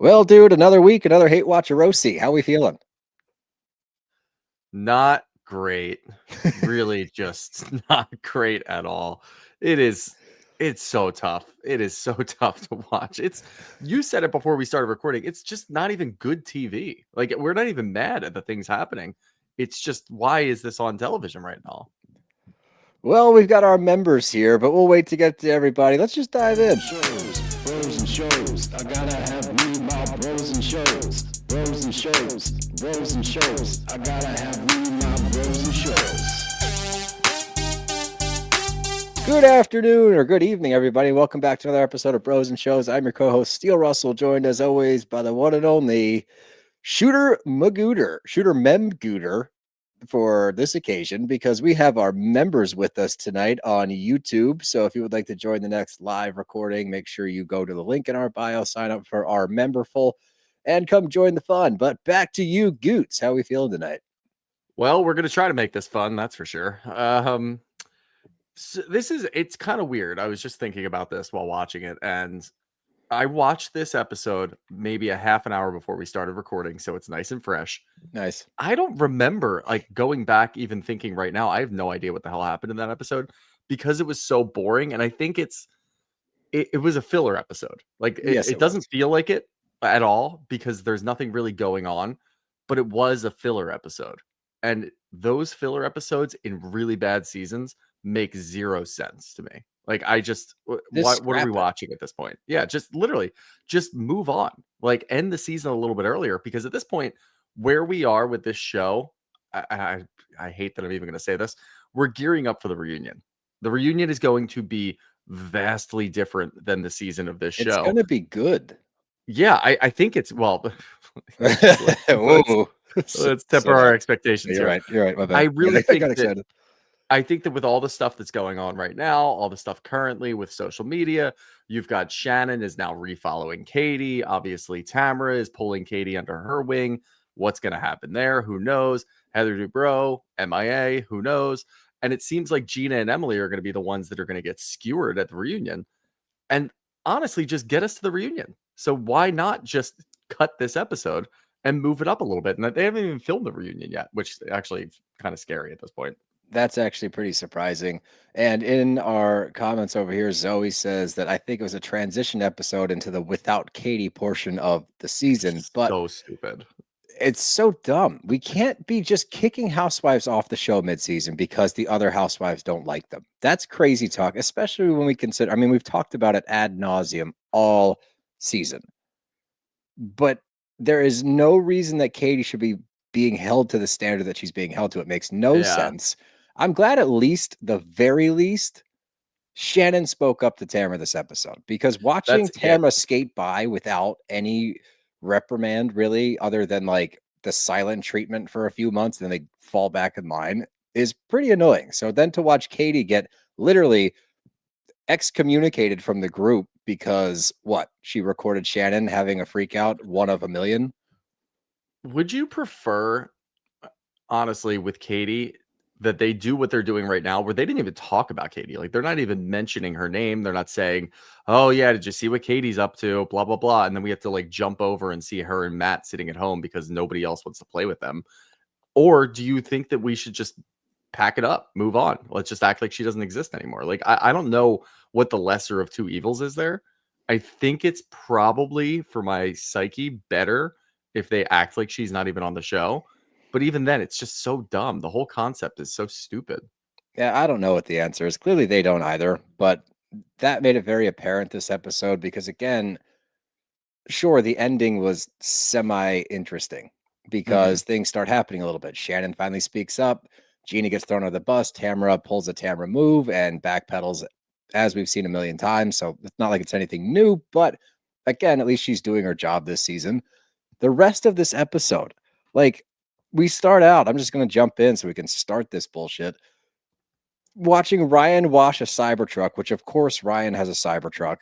Well, dude, another week, another Hate Watch RHOC. How we feeling? Not great. Really just not great at all. It's so tough. It is so tough to watch. You said it before we started recording. It's just not even good TV. Like we're not even mad at the things happening. It's just why is this on television right now? Well, we've got our members here, but we'll wait to get to everybody. Let's just dive in. Shows, bros and shows. I gotta have me my bros and shows. Bros and shows, bros and shows. I gotta have me my bros and shows. Good afternoon or good evening, everybody. Welcome back to another episode of Bros and Shows. I'm your co-host, Steele Russell, joined as always by the one and only Shooter Memgooter for this occasion, because we have our members with us tonight on YouTube. So if you would like to join the next live recording, make sure you go to the link in our bio, sign up for our memberful, and come join the fun. But back to you, Goots. How are we feeling tonight? Well, we're gonna try to make this fun, that's for sure. So it's kind of weird. I was just thinking about this while watching it, and I watched this episode maybe a half an hour before we started recording, so it's nice and fresh. Nice. I don't remember going back, even thinking right now. I have no idea what the hell happened in that episode because it was so boring, and I think it was a filler episode. Yes, It doesn't feel like it at all because there's nothing really going on, but it was a filler episode, and those filler episodes in really bad seasons make zero sense to me. What are we watching at this point? Yeah, just literally just move on. End the season a little bit earlier, because at this point, where we are with this show, I hate that I'm even going to say this. We're gearing up for the reunion. The reunion is going to be vastly different than the season of this show. It's going to be good. Yeah, I think it's let's temper our expectations. You're right. You're right. My bad. I really I got excited. I think that with all the stuff that's going on right now, all the stuff currently with social media, you've got Shannon is now refollowing Katie. Obviously, Tamra is pulling Katie under her wing. What's going to happen there? Who knows? Heather Dubrow, MIA, who knows? And it seems like Gina and Emily are going to be the ones that are going to get skewered at the reunion. And honestly, just get us to the reunion. So why not just cut this episode and move it up a little bit? And they haven't even filmed the reunion yet, which is actually kind of scary at this point. That's actually pretty surprising. And in our comments over here, Zoe says that I think it was a transition episode into the without Katie portion of the season. But so stupid. It's so dumb. We can't be just kicking housewives off the show mid-season because the other housewives don't like them. That's crazy talk, especially when we consider, we've talked about it ad nauseum all season. But there is no reason that Katie should be being held to the standard that she's being held to. It makes no sense. I'm glad at least, the very least, Shannon spoke up to Tamra this episode, because watching Tamra skate by without any reprimand, really, other than the silent treatment for a few months and then they fall back in line, is pretty annoying. So then to watch Katie get literally excommunicated from the group because she recorded Shannon having a freak out, one of a million. Would you prefer, honestly, with Katie, that they do what they're doing right now, where they didn't even talk about Katie? They're not even mentioning her name. They're not saying, oh yeah, did you see what Katie's up to? Blah, blah, blah. And then we have to jump over and see her and Matt sitting at home because nobody else wants to play with them. Or do you think that we should just pack it up, move on? Let's just act like she doesn't exist anymore. I don't know what the lesser of two evils is there. I think it's probably, for my psyche, better if they act like she's not even on the show. But even then, it's just so dumb. The whole concept is so stupid. Yeah, I don't know what the answer is. Clearly, they don't either. But that made it very apparent this episode because, again, sure, the ending was semi-interesting because things start happening a little bit. Shannon finally speaks up. Gina gets thrown under the bus. Tamra pulls a Tamra move and backpedals, as we've seen a million times. So it's not like it's anything new. But again, at least she's doing her job this season. The rest of this episode, we start out, I'm just going to jump in so we can start this bullshit. Watching Ryan wash a Cybertruck, which of course Ryan has a Cybertruck.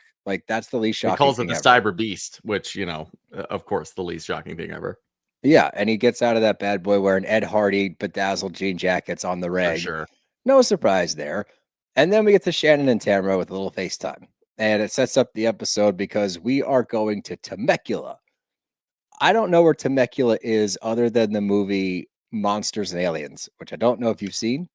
That's the least shocking thing. He calls it the Cyber Beast, which, of course, the least shocking thing ever. Yeah, and he gets out of that bad boy wearing Ed Hardy bedazzled jean jackets on the reg. Sure. No surprise there. And then we get to Shannon and Tamra with a little FaceTime. And it sets up the episode because we are going to Temecula I don't know where Temecula is other than the movie Monsters and Aliens, which I don't know if you've seen.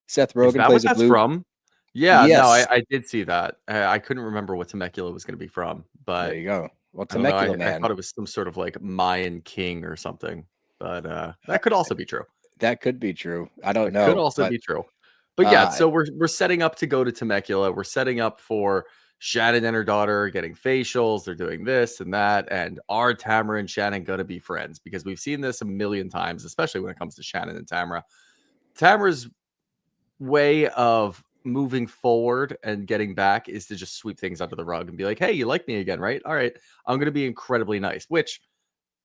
Seth Is Rogen that what plays a that's blue. from? Yeah, no, Yes, I did see that. I couldn't remember what Temecula was gonna be from, there but you go. Well, I don't know. Temecula I Man, thought it was some sort of like Mayan king or something, but that could also be true. that could be true. I don't That could know, also but be true. But yeah, uh, so we're setting up to go to Temecula. We're setting up for Shannon and her daughter getting facials. They're doing this and that. And are Tamra and Shannon going to be friends? Because we've seen this a million times, especially when it comes to Shannon and Tamra. Tamra's way of moving forward and getting back is to just sweep things under the rug and be like, hey, you like me again, right? All right, I'm going to be incredibly nice, which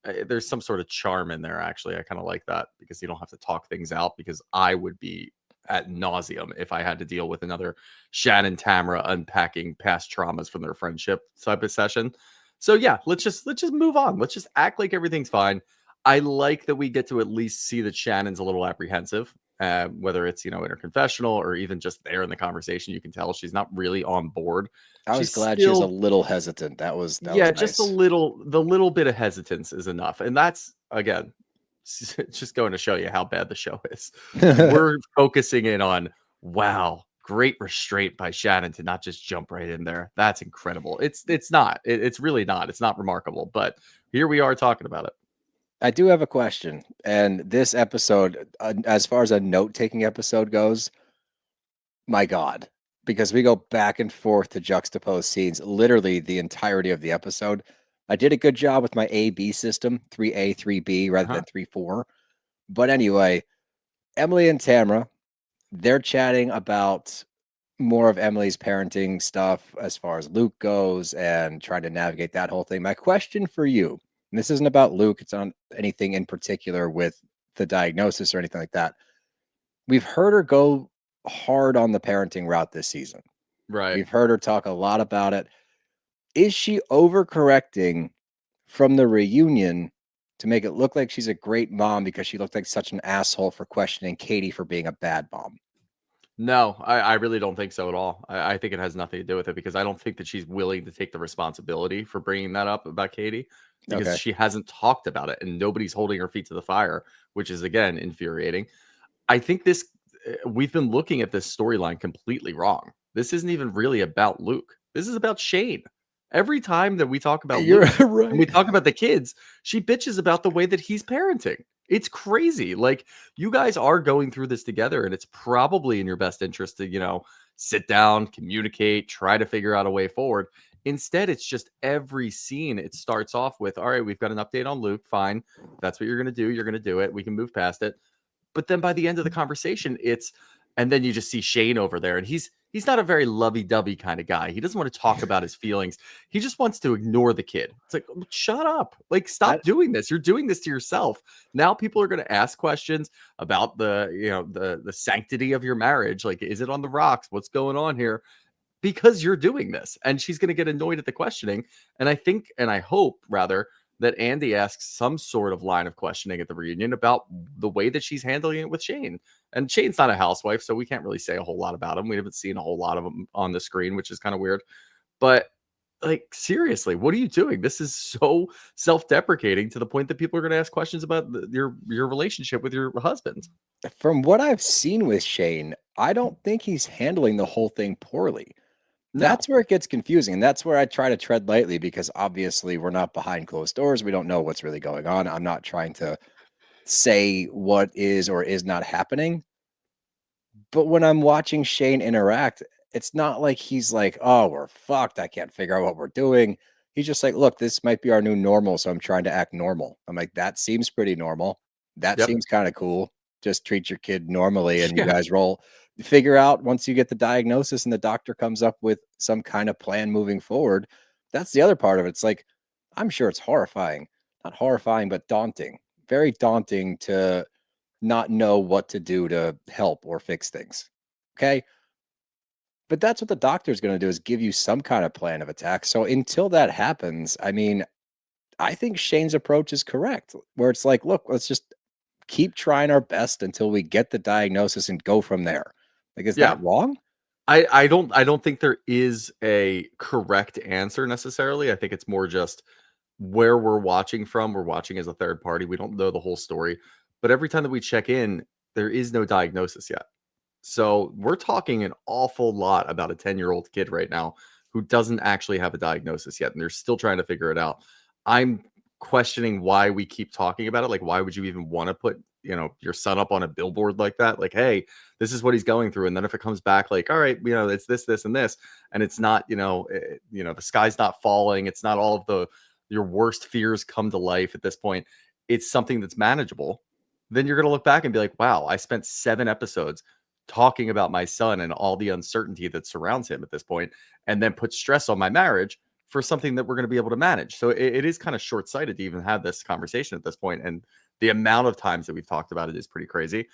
there's some sort of charm in there. Actually, I kind of like that because you don't have to talk things out, because I would be at nauseum if I had to deal with another Shannon Tamra unpacking past traumas from their friendship type of session. So yeah, let's just move on. Let's just act like everything's fine. I like that we get to at least see that Shannon's a little apprehensive, whether it's in her confessional or even just there in the conversation. You can tell she's not really on board. I was She's glad she was a still, little hesitant. That was yeah, just nice. the little bit of hesitance is enough. And that's, again, it's just going to show you how bad the show is. We're focusing in on, wow, great restraint by Shannon to not just jump right in there. That's incredible. It's not. It's really not. It's not remarkable, but here we are talking about it. I do have a question, and this episode, as far as a note-taking episode goes, my God, because we go back and forth to juxtapose scenes literally the entirety of the episode. I did a good job with my A-B system, 3A, 3B rather Uh-huh. than 3-4. But anyway, Emily and Tamra, they're chatting about more of Emily's parenting stuff as far as Luke goes and trying to navigate that whole thing. My question for you, and this isn't about Luke, it's on anything in particular with the diagnosis or anything like that. We've heard her go hard on the parenting route this season. Right. We've heard her talk a lot about it. Is she overcorrecting from the reunion to make it look like she's a great mom because she looked like such an asshole for questioning Katie for being a bad mom? No, I really don't think so at all. I think it has nothing to do with it, because I don't think that she's willing to take the responsibility for bringing that up about Katie, because Okay. she hasn't talked about it and nobody's holding her feet to the fire, which is, again, infuriating. I think we've been looking at this storyline completely wrong. This isn't even really about Luke. This is about Shane. Every time that we talk about You're Luke and we right. talk about the kids, she bitches about the way that he's parenting. It's crazy. Like, you guys are going through this together, and it's probably in your best interest to, sit down, communicate, try to figure out a way forward. Instead, it's just every scene, it starts off with, all right, we've got an update on Luke. Fine. If that's what you're going to do, you're going to do it. We can move past it. But then by the end of the conversation, and then you just see Shane over there, and he's not a very lovey-dovey kind of guy. He doesn't want to talk about his feelings. He just wants to ignore the kid. It's like, shut up. Like, I, stop doing this. You're doing this to yourself. Now people are going to ask questions about the sanctity of your marriage. Like, is it on the rocks? What's going on here? Because you're doing this. And she's going to get annoyed at the questioning. And I hope rather that Andy asks some sort of line of questioning at the reunion about the way that she's handling it with Shane. And Shane's not a housewife, so we can't really say a whole lot about him. We haven't seen a whole lot of him on the screen, which is kind of weird. But, like, seriously, what are you doing? This is so self-deprecating to the point that people are going to ask questions about your relationship with your husband. from what I've seen with Shane, I don't think he's handling the whole thing poorly. No. That's where it gets confusing. And that's where I try to tread lightly because obviously we're not behind closed doors. We don't know what's really going on. I'm not trying to say what is or is not happening. But when I'm watching Shane interact, it's not like he's like, oh, we're fucked. I can't figure out what we're doing. He's just like, look, this might be our new normal. So I'm trying to act normal. I'm like, that seems pretty normal. That Yep. seems kind of cool. Just treat your kid normally and you Yeah. guys roll. Figure out once you get the diagnosis and the doctor comes up with some kind of plan moving forward. That's the other part of it. It's like, I'm sure it's horrifying. Not horrifying, but daunting. Very daunting to not know what to do to help or fix things. Okay. But that's what the doctor is going to do is give you some kind of plan of attack. So until that happens, I mean, I think Shane's approach is correct, where it's like, look, let's just keep trying our best until we get the diagnosis and go from there. Like, is Yeah. that wrong? I don't think there is a correct answer necessarily. I think it's more just where we're watching from. We're watching as a third party. We don't know the whole story. But every time that we check in, there is no diagnosis yet. So we're talking an awful lot about a 10-year-old kid right now who doesn't actually have a diagnosis yet. And they're still trying to figure it out. I'm questioning why we keep talking about it. Like, why would you even want to put, your son up on a billboard like that? Like, hey, this is what he's going through. And then if it comes back like, all right, it's this, and this, and it's not, the sky's not falling. It's not all of your worst fears come to life at this point. It's something that's manageable. Then you're going to look back and be like, wow, I spent 7 episodes talking about my son and all the uncertainty that surrounds him at this point, and then put stress on my marriage for something that we're going to be able to manage. So it is kind of short-sighted to even have this conversation at this point. And the amount of times that we've talked about it is pretty crazy.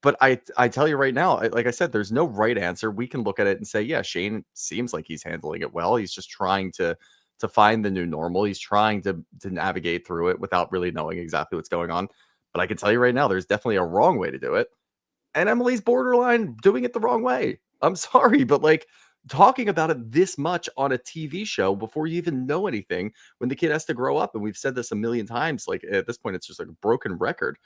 But I tell you right now, like I said, there's no right answer. We can look at it and say, yeah, Shane seems like he's handling it well. He's just trying to find the new normal. He's trying to navigate through it without really knowing exactly what's going on. But I can tell you right now, there's definitely a wrong way to do it. And Emily's borderline doing it the wrong way. I'm sorry, but like talking about it this much on a TV show before you even know anything, when the kid has to grow up, and we've said this a million times, like at this point, it's just like a broken record.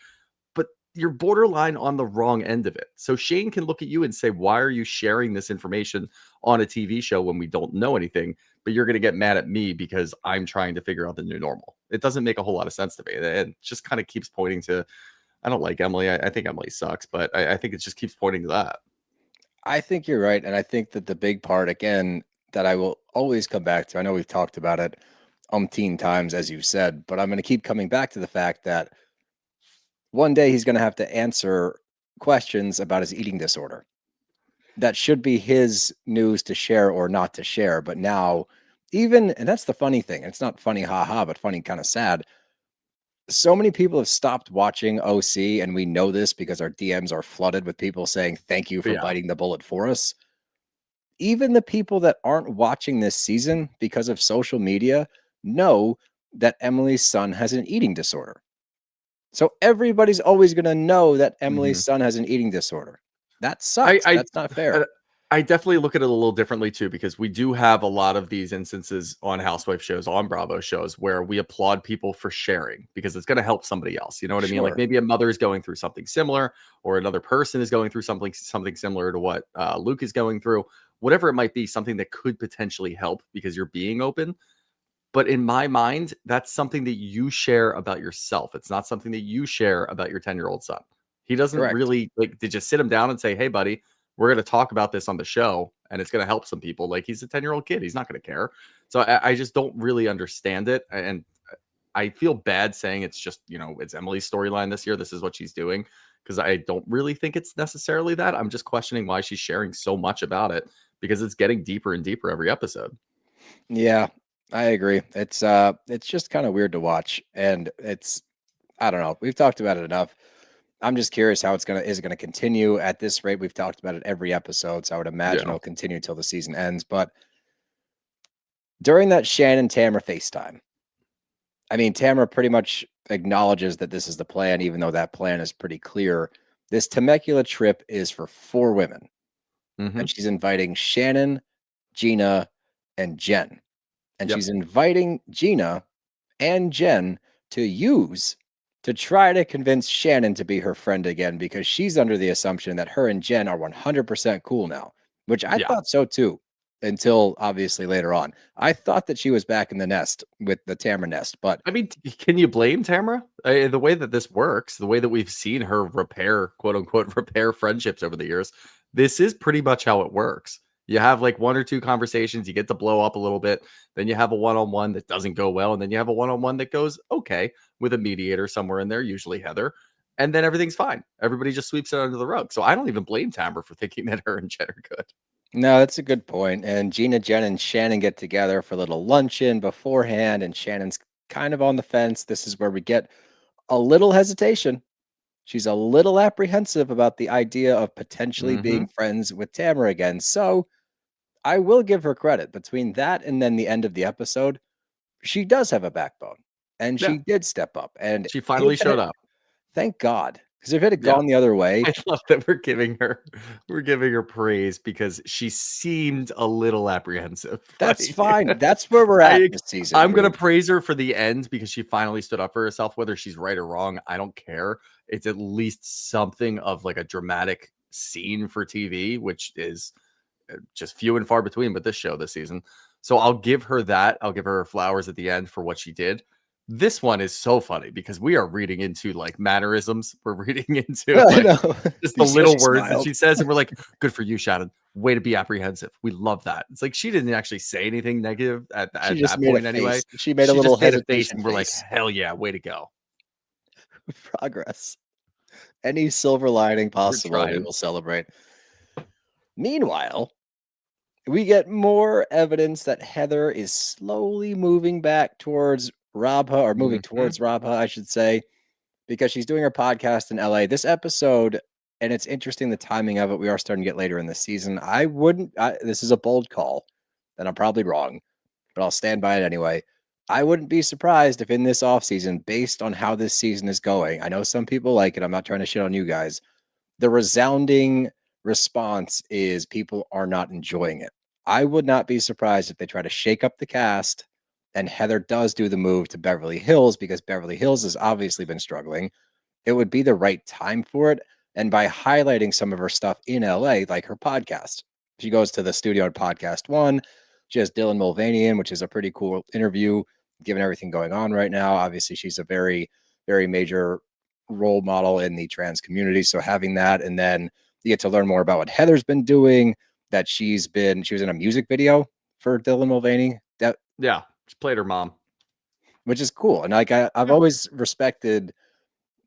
But you're borderline on the wrong end of it. So Shane can look at you and say, why are you sharing this information on a TV show when we don't know anything? But you're going to get mad at me because I'm trying to figure out the new normal. It doesn't make a whole lot of sense to me. And it just kind of keeps pointing to, I don't like Emily. I think Emily sucks, but I think it just keeps pointing to that. I think you're right. And I think that the big part, again, that I will always come back to, I know we've talked about it umpteen times, as you said, but I'm going to keep coming back to the fact that one day he's going to have to answer questions about his eating disorder. That should be his news to share or not to share. But now, and that's the funny thing. It's not funny, haha, but funny, kind of sad. So many people have stopped watching OC, and we know this because our DMs are flooded with people saying, thank you for biting the bullet for us. Even the people that aren't watching this season because of social media know that Emily's son has an eating disorder. So everybody's always going to know that Emily's son has an eating disorder. That sucks. That's not fair. I definitely look at it a little differently too, because we do have a lot of these instances on housewife shows, on Bravo shows, where we applaud people for sharing because it's going to help somebody else. You know what I mean? Like maybe a mother is going through something similar, or another person is going through something similar to what Luke is going through, whatever it might be, something that could potentially help because you're being open. But in my mind, that's something that you share about yourself. It's not something that you share about your 10-year-old son. He doesn't really did you sit him down and say, hey, buddy, we're going to talk about this on the show and it's going to help some people. Like, he's a 10-year-old kid. He's not going to care. So I just don't really understand it. And I feel bad saying it's just, it's Emily's storyline this year. This is what she's doing, because I don't really think it's necessarily that. I'm just questioning why she's sharing so much about it, because it's getting deeper and deeper every episode. Yeah, I agree. It's just kind of weird to watch. And I don't know. We've talked about it enough. I'm just curious how is it gonna continue at this rate? We've talked about it every episode, so I would imagine it'll continue until the season ends. But during that Shannon Tamra FaceTime, I mean, Tamra pretty much acknowledges that this is the plan, even though that plan is pretty clear. This Temecula trip is for 4 women, and she's inviting Shannon, Gina, and Jenn. And she's inviting Gina and Jenn to try to convince Shannon to be her friend again, because she's under the assumption that her and Jenn are 100% cool now, which I thought so too, until obviously later on. I thought that she was back in the nest with the Tamra nest, but I mean, can you blame Tamra? The way that this works, the way that we've seen her quote unquote, repair friendships over the years, this is pretty much how it works. You have like 1 or 2 conversations, you get to blow up a little bit, then you have a one-on-one that doesn't go well, and then you have a one-on-one that goes okay with a mediator somewhere in there, usually Heather, and then everything's fine. Everybody just sweeps it under the rug. So I don't even blame Tamra for thinking that her and Jen are good. No, that's a good point. And Gina, Jenn, and Shannon get together for a little luncheon beforehand, and Shannon's kind of on the fence. This is where we get a little hesitation. She's a little apprehensive about the idea of potentially being friends with Tamra again. So I will give her credit. Between that and then the end of the episode, she does have a backbone, and she did step up. And she finally showed up. Thank God, Because if it had gone the other way, I love that we're giving her praise because she seemed a little apprehensive. that's Like, fine. That's where we're at I, this season. I'm gonna Rube. praise her for the end because she finally stood up for herself. Whether she's right or wrong, I don't care. It's at least something of like a dramatic scene for TV, which is just few and far between with this show this season. So I'll give her that. I'll give her flowers at the end for what she did. This one is so funny because we are reading into like mannerisms. We're reading into I like know. just You the see how little she words that smiled? she says, and we're like, "Good for you, Shannon. Way to be apprehensive. We love that." It's like she didn't actually say anything negative at She just that made a point anyway. face. She made a She little just made a face, hesitation and we're like, face. "Hell yeah, way to go." Progress. Any silver lining We're possible, we trying. will celebrate. Meanwhile, we get more evidence that Heather is slowly moving back towards Rabha, or moving Mhm. towards Rabha, I should say, because she's doing her podcast in LA. This episode, and it's interesting the timing of it, we are starting to get later in the season. This is a bold call, and I'm probably wrong, but I'll stand by it anyway. I wouldn't be surprised if in this offseason, based on how this season is going, I know some people like it. I'm not trying to shit on you guys. The resounding response is people are not enjoying it. I would not be surprised if they try to shake up the cast and Heather does do the move to Beverly Hills because Beverly Hills has obviously been struggling. It would be the right time for it. And by highlighting some of her stuff in LA, like her podcast, she goes to the studio at Podcast One. She has Dylan Mulvaney in, which is a pretty cool interview given everything going on right now. Obviously, she's a very, very major role model in the trans community. So having that, and then you get to learn more about what Heather's been doing. That she was in a music video for Dylan Mulvaney. That Yeah, she played her mom. which is cool. And like I've Yeah. always respected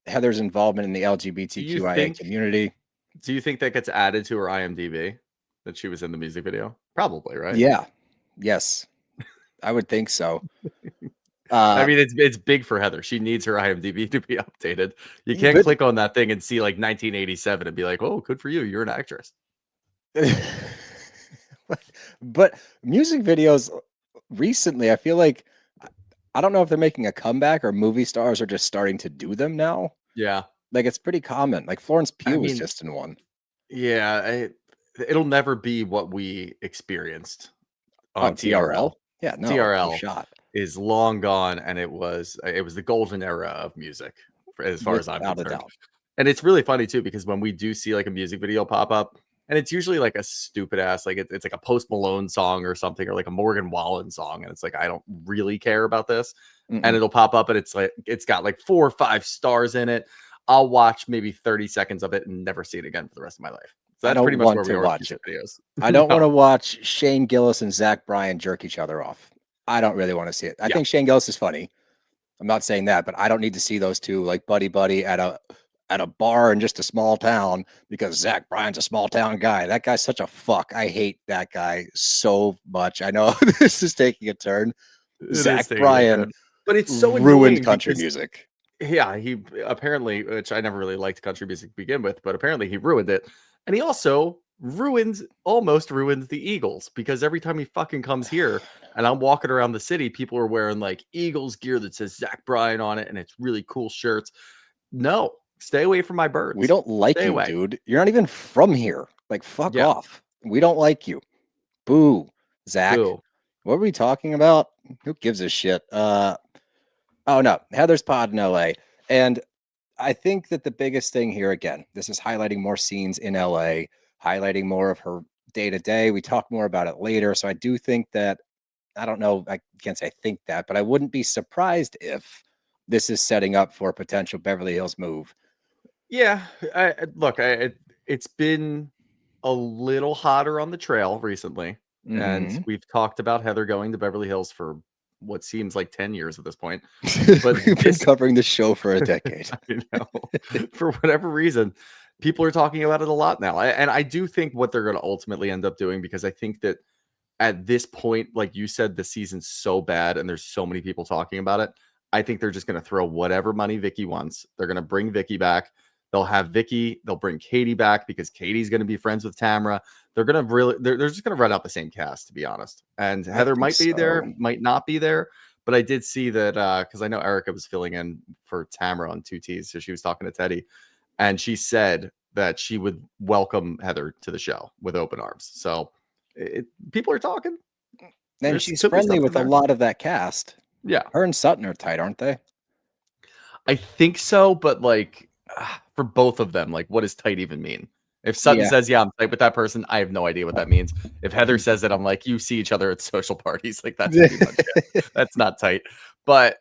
Heather's involvement in the Do you LGBTQIA think? community. Do you think that gets added to her IMDb that she was in the music video? Probably, right? Yeah. Yes. I would think so. I Uh mean, it's big for Heather. She needs her IMDb to be updated. You can't but click on that thing and see like 1987 and be like, "Oh, good for you. You're an actress." but music videos recently, I feel like I don't know if they're making a comeback or movie stars are just starting to do them now. Yeah. Like it's pretty common. Like Florence I Pugh was mean, just in one. yeah, it'll never be what we experienced On on TRL. TRL? Yeah, no TRL shot. is long gone, and it was the golden era of music as far as I'm Without a concerned. doubt. And it's really funny too because when we do see like a music video pop up, and it's usually like a stupid ass, like it's like a Post Malone song or something, or like a Morgan Wallen song, and it's like I don't really care about this, and Mm-mm. it'll pop up and it's like it's got like 4 or 5 stars in it. I'll watch maybe 30 seconds of it and never see it again for the rest of my life. So I that's pretty don't much want where we to are with watch music it. videos. I don't want to No. watch Shane Gillis and Zach Bryan jerk each other off. I don't really want to see it. I Yeah. think Shane Gillis is funny. I'm not saying that, but I don't need to see those two like buddy buddy at a bar in just a small town because Zach Bryan's a small town guy. That guy's such a fuck. I hate that guy so much. I know this is taking a turn. It is Zach taking a Bryan turn. But it's so ruined annoying country because music. yeah, he apparently, which I never really liked country music to begin with, but apparently he ruined it. And he also almost ruined the Eagles because every time he fucking comes here and I'm walking around the city, people are wearing like Eagles gear that says Zach Bryan on it and it's really cool shirts. No, stay away from my birds. We don't like Stay you, away. dude. You're not even from here. Like, fuck Yeah. off. We don't like you. Boo, Zach. Boo. What were we talking about? Who gives a shit? Oh no, Heather's pod in LA. And I think that the biggest thing here, again, this is highlighting more scenes in LA, highlighting more of her day to day. We talk more about it later. So I do think that, I don't know, I can't say I think that, but I wouldn't be surprised if this is setting up for a potential Beverly Hills move. Yeah, look, it's been a little hotter on the trail recently, and Mhm. we've talked about Heather going to Beverly Hills for what seems like 10 years at this point. But We've been this, covering this show for a decade. you know, for whatever reason, people are talking about it a lot now. And I do think what they're going to ultimately end up doing, because I think that at this point, like you said, the season's so bad and there's so many people talking about it. I think they're just going to throw whatever money Vicky wants. They're going to bring Vicky back. They'll have Vicky. They'll bring Katie back because Katie's going to be friends with Tamra. They're going to really, they're just going to run out the same cast, to be honest. And Heather think might be there, so. might not be there. But I did see that because I know Erica was filling in for Tamra on 2Ts. So she was talking to Teddy. and she said that she would welcome Heather to the show with open arms. So people are talking. And There's she's could be friendly with something a there. lot of that cast. Yeah, Her and Sutton are tight, aren't they? I think so, but like for both of them, like what does tight even mean? If Sutton Yeah. says, yeah, I'm tight with that person, I have no idea what that means. If Heather says it, I'm like, you see each other at social parties. Like that's pretty much it. That's not tight. But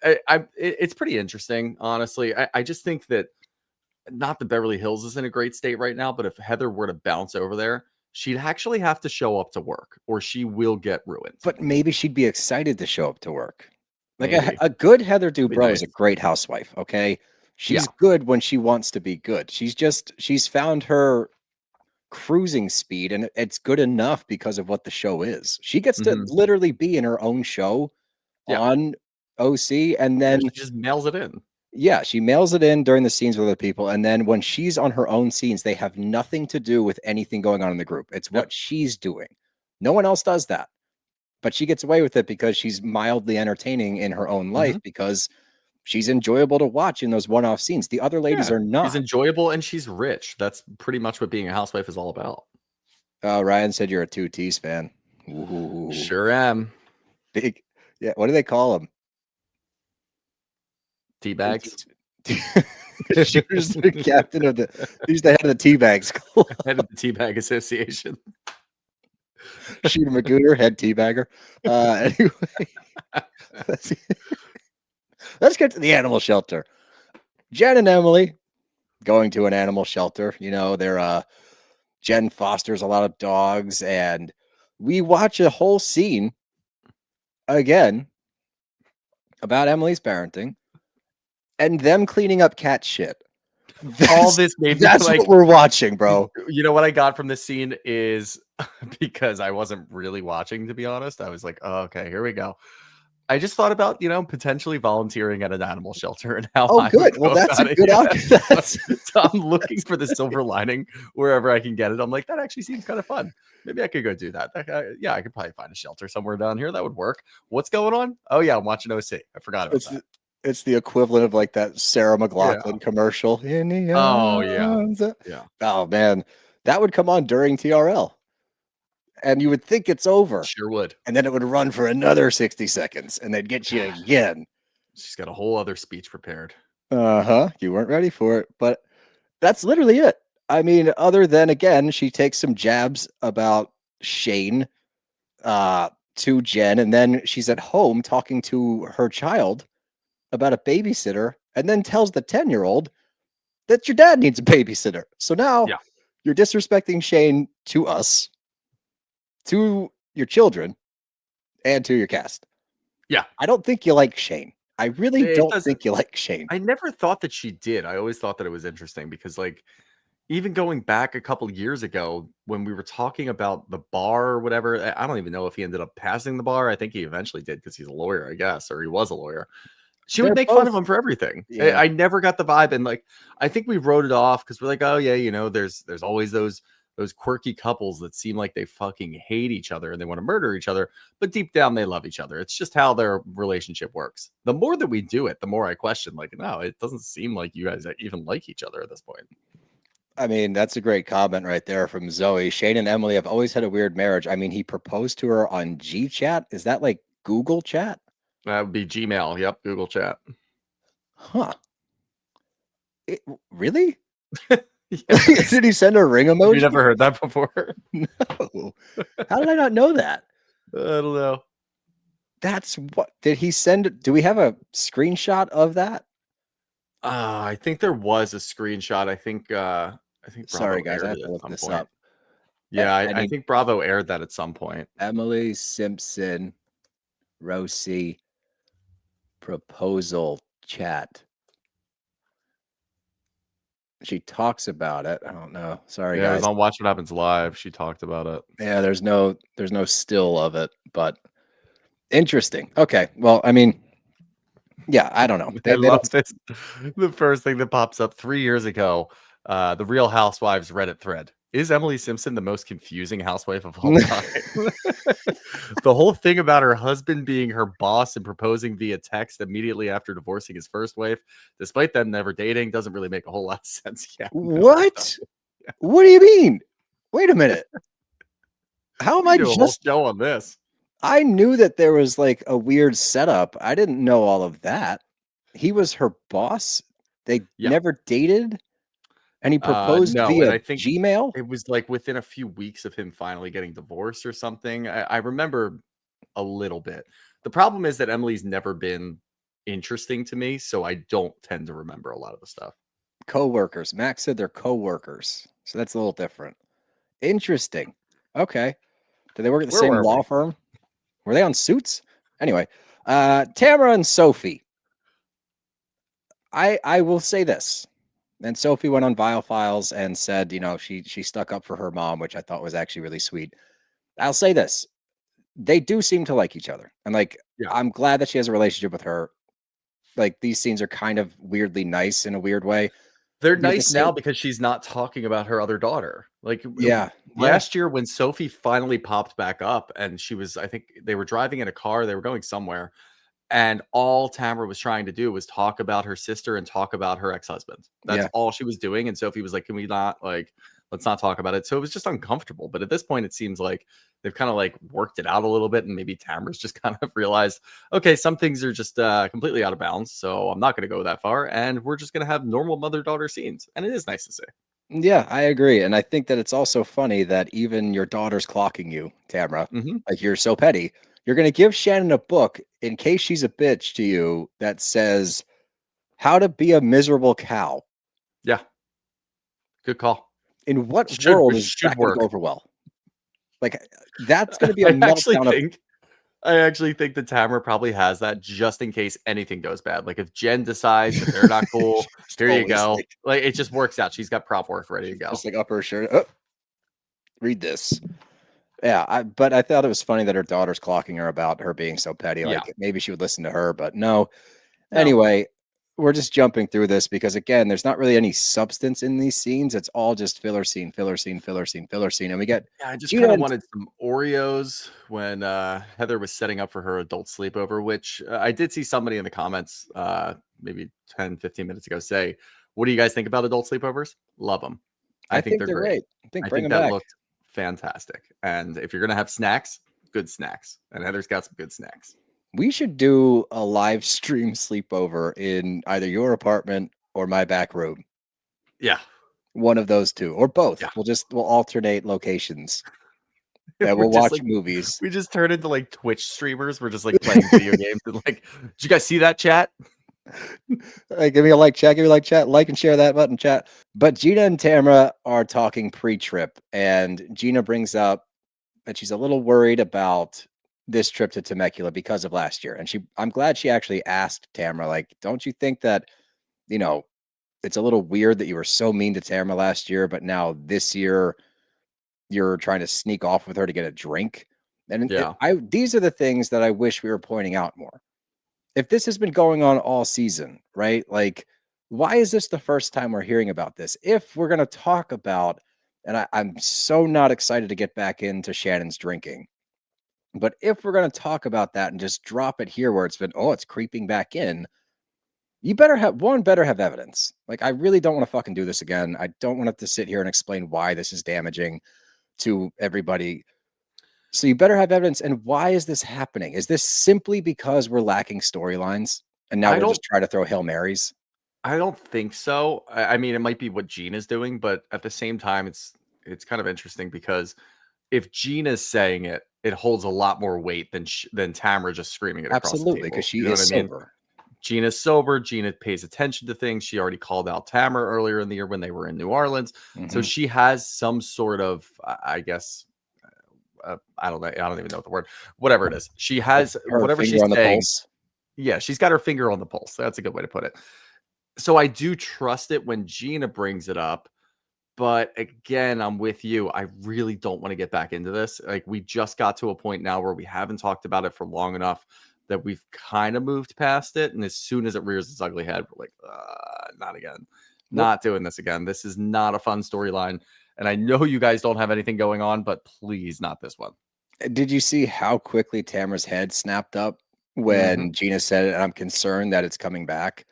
it's pretty interesting, honestly. I just think that not that Beverly Hills is in a great state right now, but if Heather were to bounce over there, she'd actually have to show up to work or she will get ruined. But maybe she'd be excited to show up to work. Like Maybe. a good Heather That'd be Dubrow is nice. a great housewife, okay? She's Yeah. good when she wants to be good. She's found her cruising speed, and it's good enough because of what the show is. She gets to Mhm. literally be in her own show Yeah. on OC, and Yeah, then she just mails it in. yeah, she mails it in during the scenes with other people, and then when she's on her own scenes, they have nothing to do with anything going on in the group. It's Yep. what she's doing. No one else does that. But she gets away with it because she's mildly entertaining in her own life Mhm. because she's enjoyable to watch in those one-off scenes. The other ladies Yeah. are She's not. enjoyable and she's rich. That's pretty much what being a housewife is all about. Ryan said you're a 2T's fan. Ooh, Sure am. big. Yeah, what do they call them? Tea bags. She was the captain of the. He's the head of the Teabags Club. Head of the Tea Bag Association. Sheena Magooter, head teabagger. Anyway, let's get to the animal shelter. Jen and Emily going to an animal shelter. You know, they're Jen fosters a lot of dogs, and we watch a whole scene again about Emily's parenting and them cleaning up cat shit. All this made me That's like what we're watching, bro. you know what I got from this scene is because I wasn't really watching, to be honest. I was like, oh, okay, here we go. I just thought about, potentially volunteering at an animal shelter and how Oh, I good. would Well, go that's a about it. good Yeah. option. That's So I'm looking for the silver lining wherever I can get it. I'm like, that actually seems kind of fun. Maybe I could go do that. Yeah, I could probably find a shelter somewhere down here. That would work. What's going on? Oh, yeah, I'm watching OC. I forgot about that. it's the equivalent of like that Sarah McLachlan commercial. In the Oh, yeah. arms of- Yeah. Oh man, that would come on during TRL, and you would think it's over, Sure would. and then it would run for another 60 seconds, and they'd get you again. She's got a whole other speech prepared. You weren't ready for it, but that's literally it. I mean, other than again, she takes some jabs about Shane to Jen, and then she's at home talking to her child about a babysitter, and then tells the 10-year-old that your dad needs a babysitter. So now Yeah. you're disrespecting Shane to us, to your children, and to your cast. Yeah. I don't think you like Shane. I really It don't doesn't- think you like Shane. I never thought that she did. I always thought that it was interesting because, like, even going back a couple years ago when we were talking about the bar or whatever, I don't even know if he ended up passing the bar. I think he eventually did because he's a lawyer, I guess, or he was a lawyer. She would They're make fun of both- him for everything. Yeah. I never got the vibe, and like I think we wrote it off because we're like, oh yeah, there's always those quirky couples that seem like they fucking hate each other and they want to murder each other, but deep down they love each other. It's just how their relationship works. The more that we do it, the more I question, like, no, it doesn't seem like you guys even like each other at this point. I mean, that's a great comment right there from Zoe. Shane and Emily have always had a weird marriage. I mean, he proposed to her on G Chat. Is that like Google Chat? That would be Gmail. Yep, Google Chat. Huh. Really? Yeah. Did he send a ring Have emoji? you never heard that before? No. How did I not know that? I don't know. That's what did he send? Do we have a screenshot of that? I think there was a screenshot. I think Sorry, Bravo guys, I aired have it to at look some this point. up. Yeah, I I need- think Bravo aired that at some point. Emily Simpson, RHOC proposal chat. She talks about it. I don't know. Sorry, Yeah, it guys. was on Watch What Happens Live. She talked about it. Yeah, there's no still of it, but interesting. Okay, well, I mean, yeah, I don't know. I They love don't- this. The first thing that pops up 3 years ago, the Real Housewives Reddit thread Is Emily Simpson the most confusing housewife of all time? The whole thing about her husband being her boss and proposing via text immediately after divorcing his first wife, despite them never dating, doesn't really make a whole lot of sense. Yeah. No, What? What do you mean? Wait a minute. How am we I do a whole just show on this. I knew that there was like a weird setup. I didn't know all of that. He was her boss. They Yeah. never dated, and he proposed No, and via I think Gmail. it was like within a few weeks of him finally getting divorced or something. I remember a little bit. The problem is that Emily's never been interesting to me, so I don't tend to remember a lot of the stuff. Co-workers. Max said they're co-workers, so that's a little different. Interesting. Okay. Do they work at the Where same were law we? firm? Were they on Suits? Anyway, Tamra and Sophie. I will say this. And Sophie went on Vile Files and said, you know, she stuck up for her mom, which I thought was actually really sweet. I'll say this. They do seem to like each other. And like Yeah. I'm glad that she has a relationship with her. Like these scenes are kind of weirdly nice in a weird way. They're But at the nice now same because she's not talking about her other daughter. Like yeah. last year when Sophie finally popped back up and she was, I think they were driving in a car, they were going somewhere, and all Tamra was trying to do was talk about her sister and talk about her ex-husband. That's Yeah. all she was doing. And Sophie was like, can we not, like, let's not talk about it. So it was just uncomfortable. But at this point, it seems like they've kind of like worked it out a little bit. And maybe Tamra's just kind of realized, okay, some things are just completely out of bounds. So I'm not going to go that far. And we're just going to have normal mother-daughter scenes. And it is nice to see. Yeah, I agree. And I think that it's also funny that even your daughter's clocking you, Tamra. Mm-hmm. Like you're so petty. You're going to give Shannon a book in case she's a bitch to you that says how to be a miserable cow. Yeah. Good call. In what world is Should that going to work. go over well? Like that's going to be a I actually meltdown of think I actually think that Tamra probably has that just in case anything goes bad. Like if Jen decides that they're not cool, Just here you always, go. Like it just works out. She's got prop work ready to go. just like up her shirt. Oh, read this. Yeah, but I thought it was funny that her daughter's clocking her about her being so petty. Yeah. Like maybe she would listen to her, but no. No. Anyway, we're just jumping through this because again, there's not really any substance in these scenes. It's all just filler scene, filler scene, filler scene, filler scene. And we get Yeah, I just Gina kind of and wanted some Oreos when Heather was setting up for her adult sleepover, which I did see somebody in the comments maybe 10, 15 minutes ago say, what do you guys think about adult sleepovers? Love them. I think they're great. I think bring them that back. looked fantastic. And if you're going to have snacks, good snacks. And Heather's got some good snacks. We should do a live stream sleepover in either your apartment or my back room. Yeah. One of those two or both. Yeah. We'll alternate locations. And we'll We're just watch like movies. We just turn into like Twitch streamers. We're just like playing video games and like, did you guys see that chat? Give me a like, chat. Give me a chat. Like and share that button, chat. But Gina and Tamra are talking pre-trip, and Gina brings up that she's a little worried about this trip to Temecula because of last year. And I'm glad she actually asked Tamra, like, don't you think that, you know, it's a little weird that you were so mean to Tamra last year, but now this year you're trying to sneak off with her to get a drink? And Yeah. these are the things that I wish we were pointing out more. If this has been going on all season, right? Like, why is this the first time we're hearing about this? If we're going to talk about, and I'm so not excited to get back into Shannon's drinking, but if we're going to talk about that and just drop it here where it's been, oh, it's creeping back in, you better have evidence. Like, I really don't want to fucking do this again. I don't want to have to sit here and explain why this is damaging to everybody. So you better have evidence. And why is this happening? Is this simply because we're lacking storylines and now we're just trying to throw Hail Marys? I don't think so. I mean, it might be what Gina's doing, but at the same time, it's kind of interesting because if Gina's saying it, it holds a lot more weight than Tamra just screaming it across the Absolutely, table. because she You know is what I mean? sober. Gina's sober. Gina pays attention to things. She already called out Tamra earlier in the year when they were in New Orleans. So Mhm. she has some sort of, I guess, I don't know. I don't even know what the word, whatever it is. She has Her whatever finger she's on the saying. pulse. Yeah, she's got her finger on the pulse. That's a good way to put it. So I do trust it when Gina brings it up. But again, I'm with you. I really don't want to get back into this. Like, we just got to a point now where we haven't talked about it for long enough that we've kind of moved past it. And as soon as it rears its ugly head, we're like, not again. Not doing this again. This is not a fun storyline. And I know you guys don't have anything going on, but please not this one. Did you see how quickly Tamra's head snapped up when Gina said it? I'm concerned that it's coming back.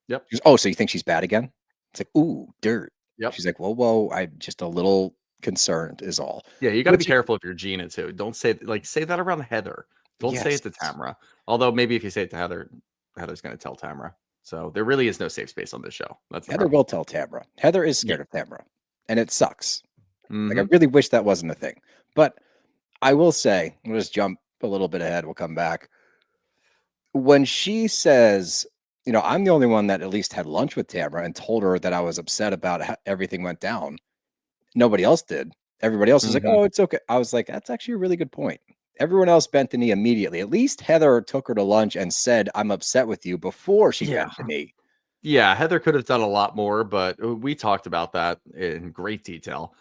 Yep. She goes, oh, so you think she's bad again? It's like, ooh, dirt. Yep. She's like, whoa, I'm just a little concerned is all. Yeah, you got to be careful if you're Gina too. Don't say that around Heather. Don't say it to Tamra. Although maybe if you say it to Heather, Heather's going to tell Tamra. So there really is no safe space on this show. That's Heather will tell Tamra. Heather is scared of Tamra, and it sucks. Like, I really wish that wasn't a thing. But I will say, we'll just jump a little bit ahead. We'll come back. When she says, I'm the only one that at least had lunch with Tamra and told her that I was upset about how everything went down. Nobody else did. Everybody else was like, oh, it's okay. I was like, that's actually a really good point. Everyone else bent the knee immediately. At least Heather took her to lunch and said, I'm upset with you before she bent the knee. Yeah, Heather could have done a lot more, but we talked about that in great detail.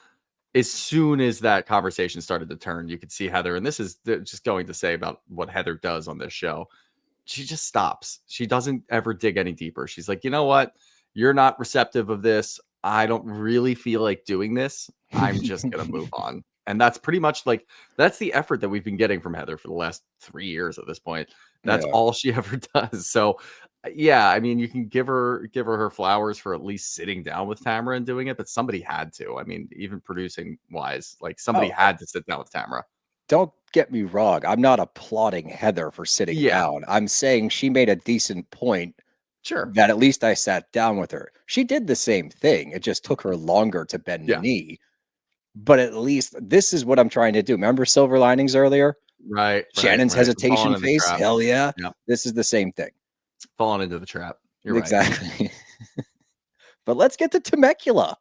As soon as that conversation started to turn, you could see Heather, and this is just going to say about what Heather does on this show. She just stops. She doesn't ever dig any deeper. She's like, you know what? You're not receptive of this. I don't really feel like doing this. I'm just going to move on. And that's pretty much that's the effort that we've been getting from Heather for the last 3 years at this point. That's all she ever does. So yeah, I mean, you can give her her flowers for at least sitting down with Tamra and doing it, but somebody had to. I mean, even producing wise, somebody had to sit down with Tamra. Don't get me wrong. I'm not applauding Heather for sitting down. I'm saying she made a decent point. Sure. That at least I sat down with her. She did the same thing. It just took her longer to bend the knee. But at least this is what I'm trying to do. Remember Silver Linings earlier? Right. Shannon's hesitation face. Hell yeah. Yep. This is the same thing. Falling into the trap. You're exactly. But let's get to Temecula.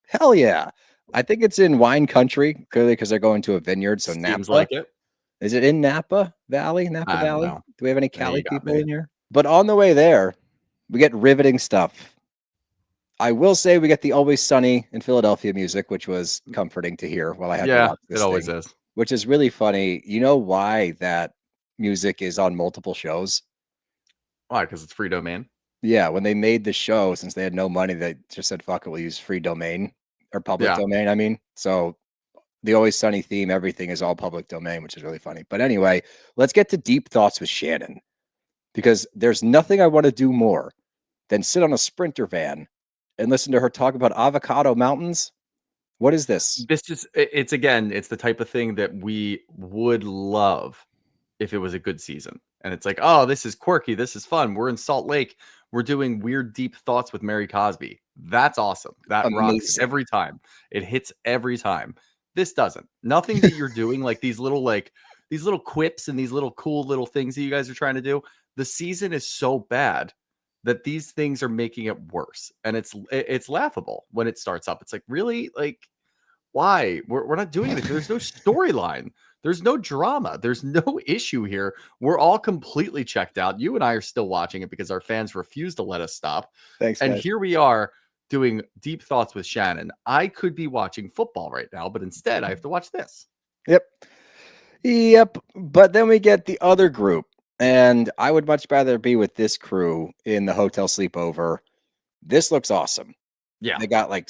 Hell yeah. I think it's in wine country, clearly, because they're going to a vineyard. So Seems Napa. like it. Is it in Napa Valley? Napa Valley? Know. Do we have any Cali people in here? But on the way there, we get riveting stuff. I will say we get the Always Sunny in Philadelphia music, which was comforting to hear while I had to watch this. It always is. Which is really funny. You know why that music is on multiple shows? Why? Because it's free domain? Yeah, when they made the show, since they had no money, they just said, fuck it, we'll use free domain or public domain, I mean. So the Always Sunny theme, everything is all public domain, which is really funny. But anyway, let's get to Deep Thoughts with Shannon. Because there's nothing I want to do more than sit on a Sprinter van and listen to her talk about avocado mountains. What is this? It's the type of thing that we would love if it was a good season. And it's like, oh, this is quirky. This is fun. We're in Salt Lake. We're doing weird, deep thoughts with Mary Cosby. That's awesome. That rocks every time. It hits every time. This doesn't. Nothing that you're doing, like these little quips and these little cool little things that you guys are trying to do. The season is so bad that these things are making it worse. And it's laughable when it starts up. It's like, really? Like, why? We're not doing anything. There's no storyline. There's no drama. There's no issue here. We're all completely checked out. You and I are still watching it because our fans refuse to let us stop. Thanks, and guys. Here we are doing Deep Thoughts with Shannon. I could be watching football right now, but instead I have to watch this. Yep. But then we get the other group. And I would much rather be with this crew in the hotel sleepover. This looks awesome. Yeah, they got like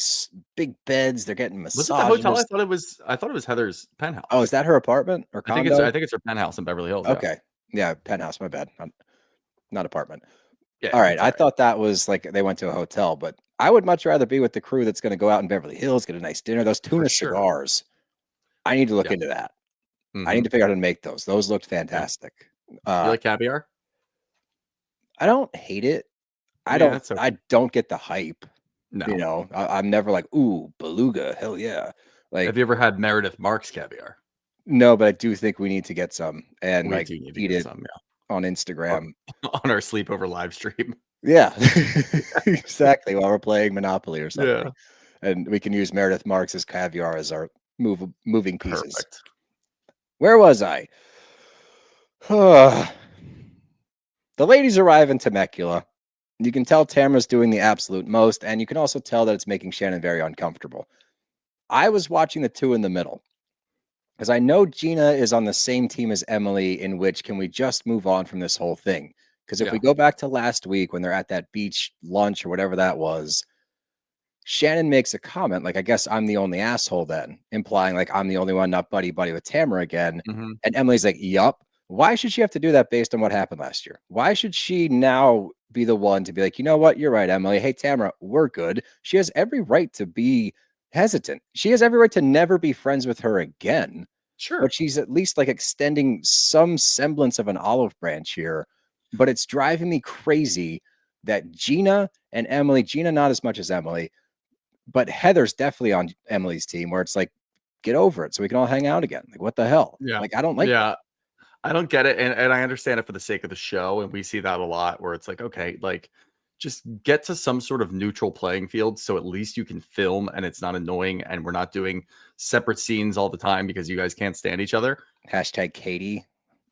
big beds. They're getting massages. Was it the hotel? I thought it was Heather's penthouse. Oh, is that her apartment or condo? I think it's her penthouse in Beverly Hills. Okay, yeah, penthouse. My bad, not apartment. Yeah. All right, I thought that was like they went to a hotel, but I would much rather be with the crew that's going to go out in Beverly Hills, get a nice dinner. Those tuna cigars. I need to look into that. I need to figure out how to make those. Those looked fantastic. You like caviar? I don't hate it. I don't get the hype. No. I'm never like, ooh, beluga, hell yeah. Like, have you ever had Meredith Marks caviar? No, but I do think we need to get some and eat it on Instagram on our sleepover live stream. Yeah, exactly. While we're playing Monopoly or something, and we can use Meredith Marks' caviar as our moving pieces. Perfect. Where was I? The ladies arrive in Temecula. You can tell Tamra's doing the absolute most, and you can also tell that it's making Shannon very uncomfortable. I was watching the two in the middle, because I know Gina is on the same team as Emily, in which can we just move on from this whole thing? Because if we go back to last week when they're at that beach lunch or whatever that was, Shannon makes a comment like, I guess I'm the only asshole then, implying like I'm the only one not buddy with Tamra again. Mm-hmm. And Emily's like, yup. Why should she have to do that based on what happened last year? Why should she now be the one to be like, you know what? You're right, Emily. Hey, Tamra, we're good. She has every right to be hesitant. She has every right to never be friends with her again. Sure. But she's at least like extending some semblance of an olive branch here. But it's driving me crazy that Gina and Emily, Gina not as much as Emily, but Heather's definitely on Emily's team where it's like, get over it so we can all hang out again. Like, what the hell? Yeah. Like, I don't like that. Yeah. I don't get it. And I understand it for the sake of the show. And we see that a lot where it's like, okay, like just get to some sort of neutral playing field. So at least you can film and it's not annoying. And we're not doing separate scenes all the time because you guys can't stand each other. Hashtag Katie.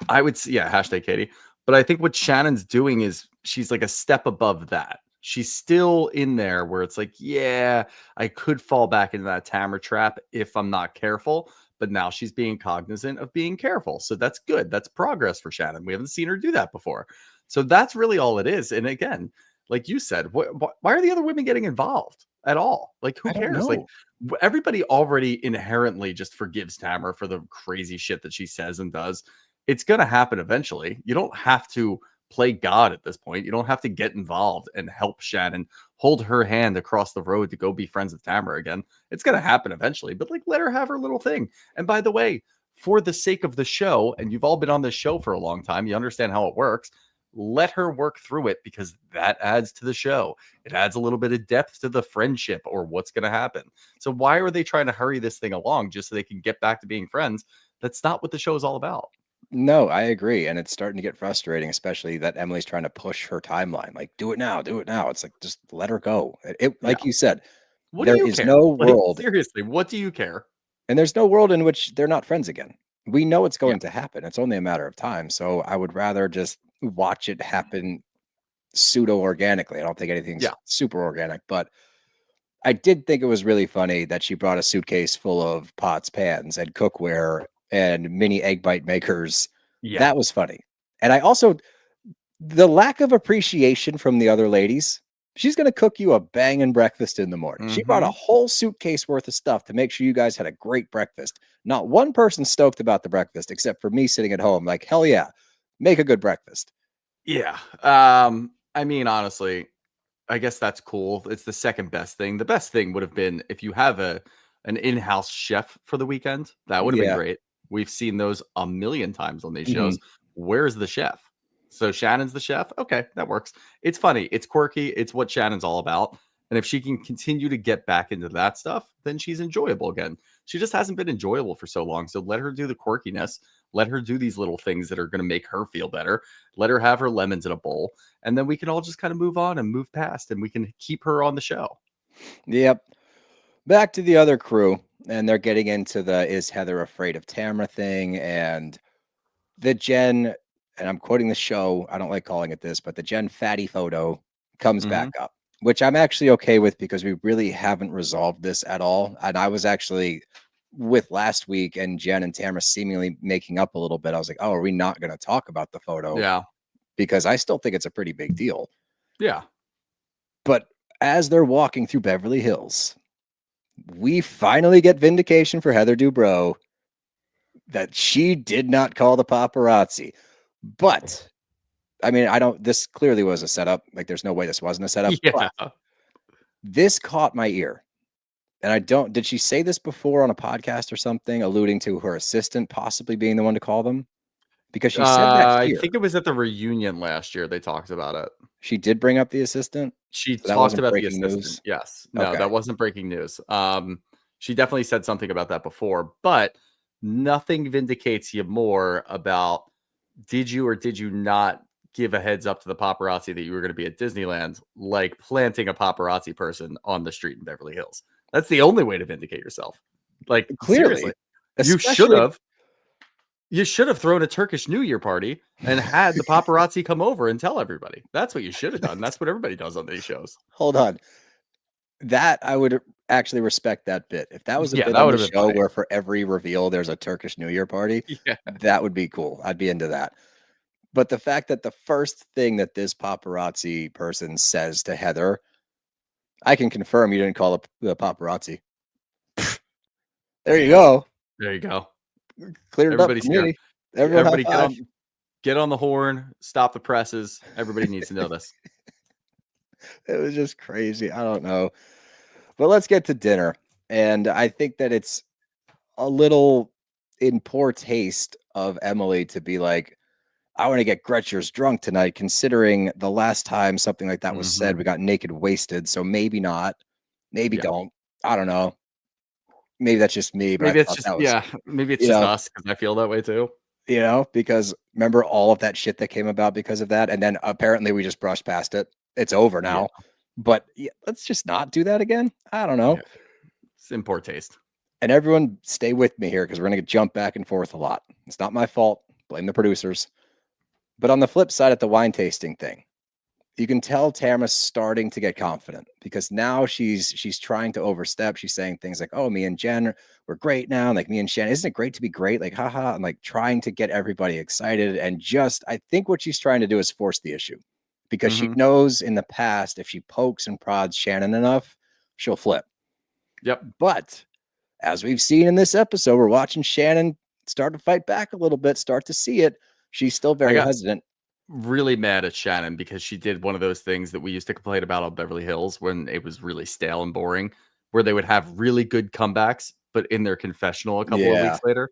I would say, yeah, hashtag Katie. But I think what Shannon's doing is she's like a step above that. She's still in there where it's like, yeah, I could fall back into that Tamra trap if I'm not careful. But now she's being cognizant of being careful. So that's good. That's progress for Shannon. We haven't seen her do that before. So that's really all it is. And again, like you said, why are the other women getting involved at all? Like, who I don't cares? Like, know. everybody already inherently just forgives Tamra for the crazy shit that she says and does. It's going to happen eventually. You don't have to play God at this point. You don't have to get involved and help Shannon hold her hand across the road to go be friends with Tamra again. It's going to happen eventually, but like let her have her little thing. And by the way, for the sake of the show, and you've all been on this show for a long time, you understand how it works. Let her work through it because that adds to the show. It adds a little bit of depth to the friendship or what's going to happen. So why are they trying to hurry this thing along just so they can get back to being friends? That's not what the show is all about. No, I agree. And it's starting to get frustrating, especially that Emily's trying to push her timeline. Like, do it now, do it now. It's like, just let her go. Yeah. Like you said, What do there you is care? no Like, world, seriously, what do you care? and there's no world in which they're not friends again. We know it's Yeah. going to happen. It's only a matter of time. So I would rather just watch it happen pseudo organically. I don't think anything's Yeah. super organic, but I did think it was really funny that she brought a suitcase full of pots, pans, and cookware and mini egg bite makers. Yeah. That was funny. And I also, the lack of appreciation from the other ladies. She's going to cook you a banging breakfast in the morning. She brought a whole suitcase worth of stuff to make sure you guys had a great breakfast. Not one person stoked about the breakfast except for me sitting at home like, hell yeah, make a good breakfast. Yeah. I mean, honestly, I guess that's cool. It's the second best thing. The best thing would have been if you have an in-house chef for the weekend. That would have been Yeah. great. We've seen those a million times on these Mhm. shows. Where's the chef? So Shannon's the chef. Okay, that works. It's funny. It's quirky. It's what Shannon's all about. And if she can continue to get back into that stuff, then she's enjoyable again. She just hasn't been enjoyable for so long. So let her do the quirkiness. Let her do these little things that are going to make her feel better. Let her have her lemons in a bowl. And then we can all just kind of move on and move past and we can keep her on the show. Yep. Back to the other crew, and they're getting into the is Heather afraid of Tamra thing, and the Jen, and I'm quoting the show, I don't like calling it this, but the Jen fatty photo comes back up, which I'm actually okay with because we really haven't resolved this at all. And I was actually with last week and Jen and Tamra seemingly making up a little bit. I was like, oh, are we not going to talk about the photo? Yeah. Because I still think it's a pretty big deal. Yeah. But as they're walking through Beverly Hills, we finally get vindication for Heather Dubrow that she did not call the paparazzi. But I mean, this clearly was a setup. Like, there's no way this wasn't a setup. Yeah. But this caught my ear. And did she say this before on a podcast or something, alluding to her assistant possibly being the one to call them? Because she said that I here. think it was at the reunion last year. They talked about it. She did bring up the assistant. She So that talked wasn't about the breaking assistant. news? Yes. No, Okay. that wasn't breaking news. She definitely said something about that before, but nothing vindicates you more about did you or did you not give a heads up to the paparazzi that you were going to be at Disneyland, like planting a paparazzi person on the street in Beverly Hills. That's the only way to vindicate yourself. Like, Clearly. seriously, you should have thrown a Turkish New Year party and had the paparazzi come over and tell everybody. That's what you should have done. That's what everybody does on these shows. Hold on. That I would actually respect that bit. If that was a Yeah, bit that on would the have been show funny. where for every reveal there's a Turkish New Year party, Yeah. that would be cool. I'd be into that. But the fact that the first thing that this paparazzi person says to Heather, I can confirm you didn't call up the paparazzi. There you go. There you go. Cleared it up Everybody's for here. me. Everyone high five. Get on the horn. Stop the presses. Everybody needs to know this. It was just crazy. I don't know. But let's get to dinner. And I think that it's a little in poor taste of Emily to be like, I want to get Gretcher's drunk tonight, considering the last time something like that was said, we got naked wasted. So maybe not. Maybe don't. I don't know. Maybe that's just me, but Maybe I it's thought just that was, maybe it's you just know, us because I feel that way too. because remember all of that shit that came about because of that. And then apparently we just brushed past it. It's over now. Yeah. But let's just not do that again. I don't know. Yeah. It's in poor taste. And everyone stay with me here because we're going to jump back and forth a lot. It's not my fault. Blame the producers. But on the flip side at the wine tasting thing, you can tell Tamra's starting to get confident because now she's trying to overstep. She's saying things like, "Oh, me and Jen, we're great now." And like, "Me and Shannon, isn't it great to be great?" Like, haha. And like trying to get everybody excited. And just, I think what she's trying to do is force the issue because she knows in the past, if she pokes and prods Shannon enough, she'll flip. Yep. But as we've seen in this episode, we're watching Shannon start to fight back a little bit, start to see it. She's still very hesitant. Really mad at Shannon because she did one of those things that we used to complain about on Beverly Hills when it was really stale and boring, where they would have really good comebacks, but in their confessional a couple of weeks later.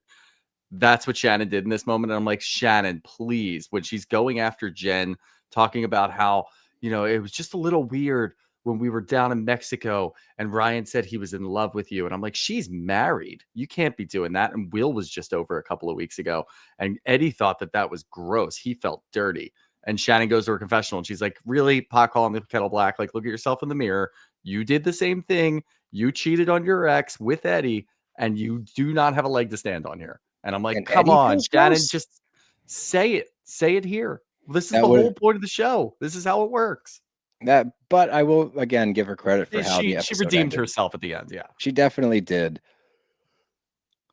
That's what Shannon did in this moment. And I'm like, Shannon, please, when she's going after Jen, talking about how, it was just a little weird when we were down in Mexico and Ryan said he was in love with you. And I'm like, she's married. You can't be doing that. And Will was just over a couple of weeks ago. And Eddie thought that was gross. He felt dirty. And Shannon goes to her confessional and she's like, really, pot calling the kettle black. Like, look at yourself in the mirror. You did the same thing. You cheated on your ex with Eddie and you do not have a leg to stand on here. And I'm like, and come on, Shannon, just say it. Say it here. This is the whole point of the show. This is how it works. But I will again give her credit for how the episode she redeemed ended. herself at the end. Yeah, she definitely did.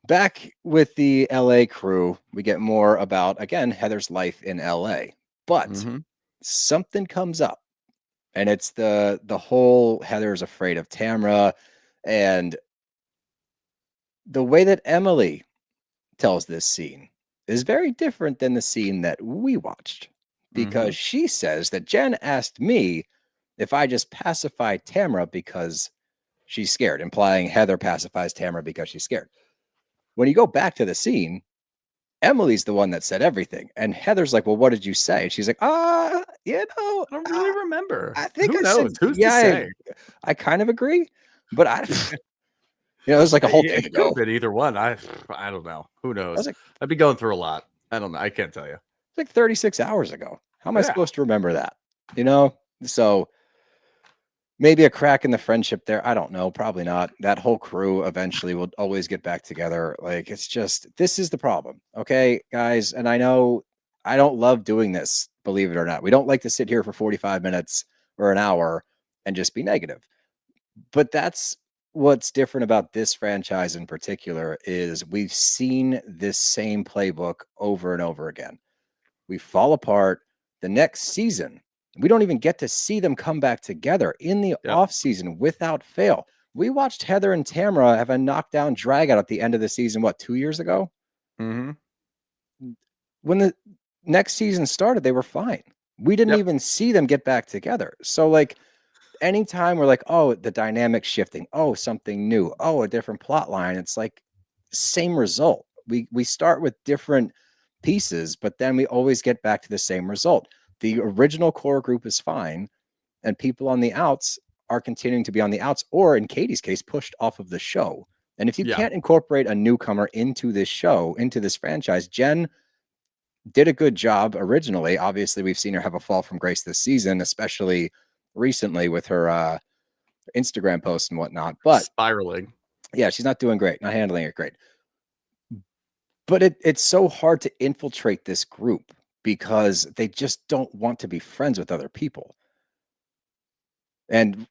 Back with the LA crew, we get more about again Heather's life in LA, but something comes up, and it's the whole Heather's afraid of Tamra, and the way that Emily tells this scene is very different than the scene that we watched because she says that Jen asked me if I just pacify Tamra because she's scared, implying Heather pacifies Tamra because she's scared. When you go back to the scene, Emily's the one that said everything. And Heather's like, well, what did you say? She's like, I don't really remember. I think Who knows? Who's to say? I kind of agree, but it was like a whole thing it could have been either one. I don't know. Who knows? I'd be going through a lot. I don't know. I can't tell you. It's like 36 hours ago. How am I supposed to remember that? So maybe a crack in the friendship there. I don't know. Probably not. That whole crew eventually will always get back together. Like, it's just, this is the problem. Okay, guys. And I know I don't love doing this, believe it or not. We don't like to sit here for 45 minutes or an hour and just be negative. But that's what's different about this franchise in particular is we've seen this same playbook over and over again. We fall apart. The next season, we don't even get to see them come back together in the off season without fail. We watched Heather and Tamra have a knockdown drag out at the end of the season, 2 years ago? When the next season started, they were fine. We didn't even see them get back together. So like anytime we're like, oh, the dynamic shifting, oh, something new, oh, a different plot line, it's like same result. We start with different pieces, but then we always get back to the same result. The original core group is fine, and people on the outs are continuing to be on the outs, or in Katie's case, pushed off of the show. And if you can't incorporate a newcomer into this show, into this franchise, Jen did a good job originally. Obviously, we've seen her have a fall from grace this season, especially recently with her Instagram posts and whatnot. But spiraling. Yeah, she's not doing great, not handling it great. But it's so hard to infiltrate this group because they just don't want to be friends with other people. And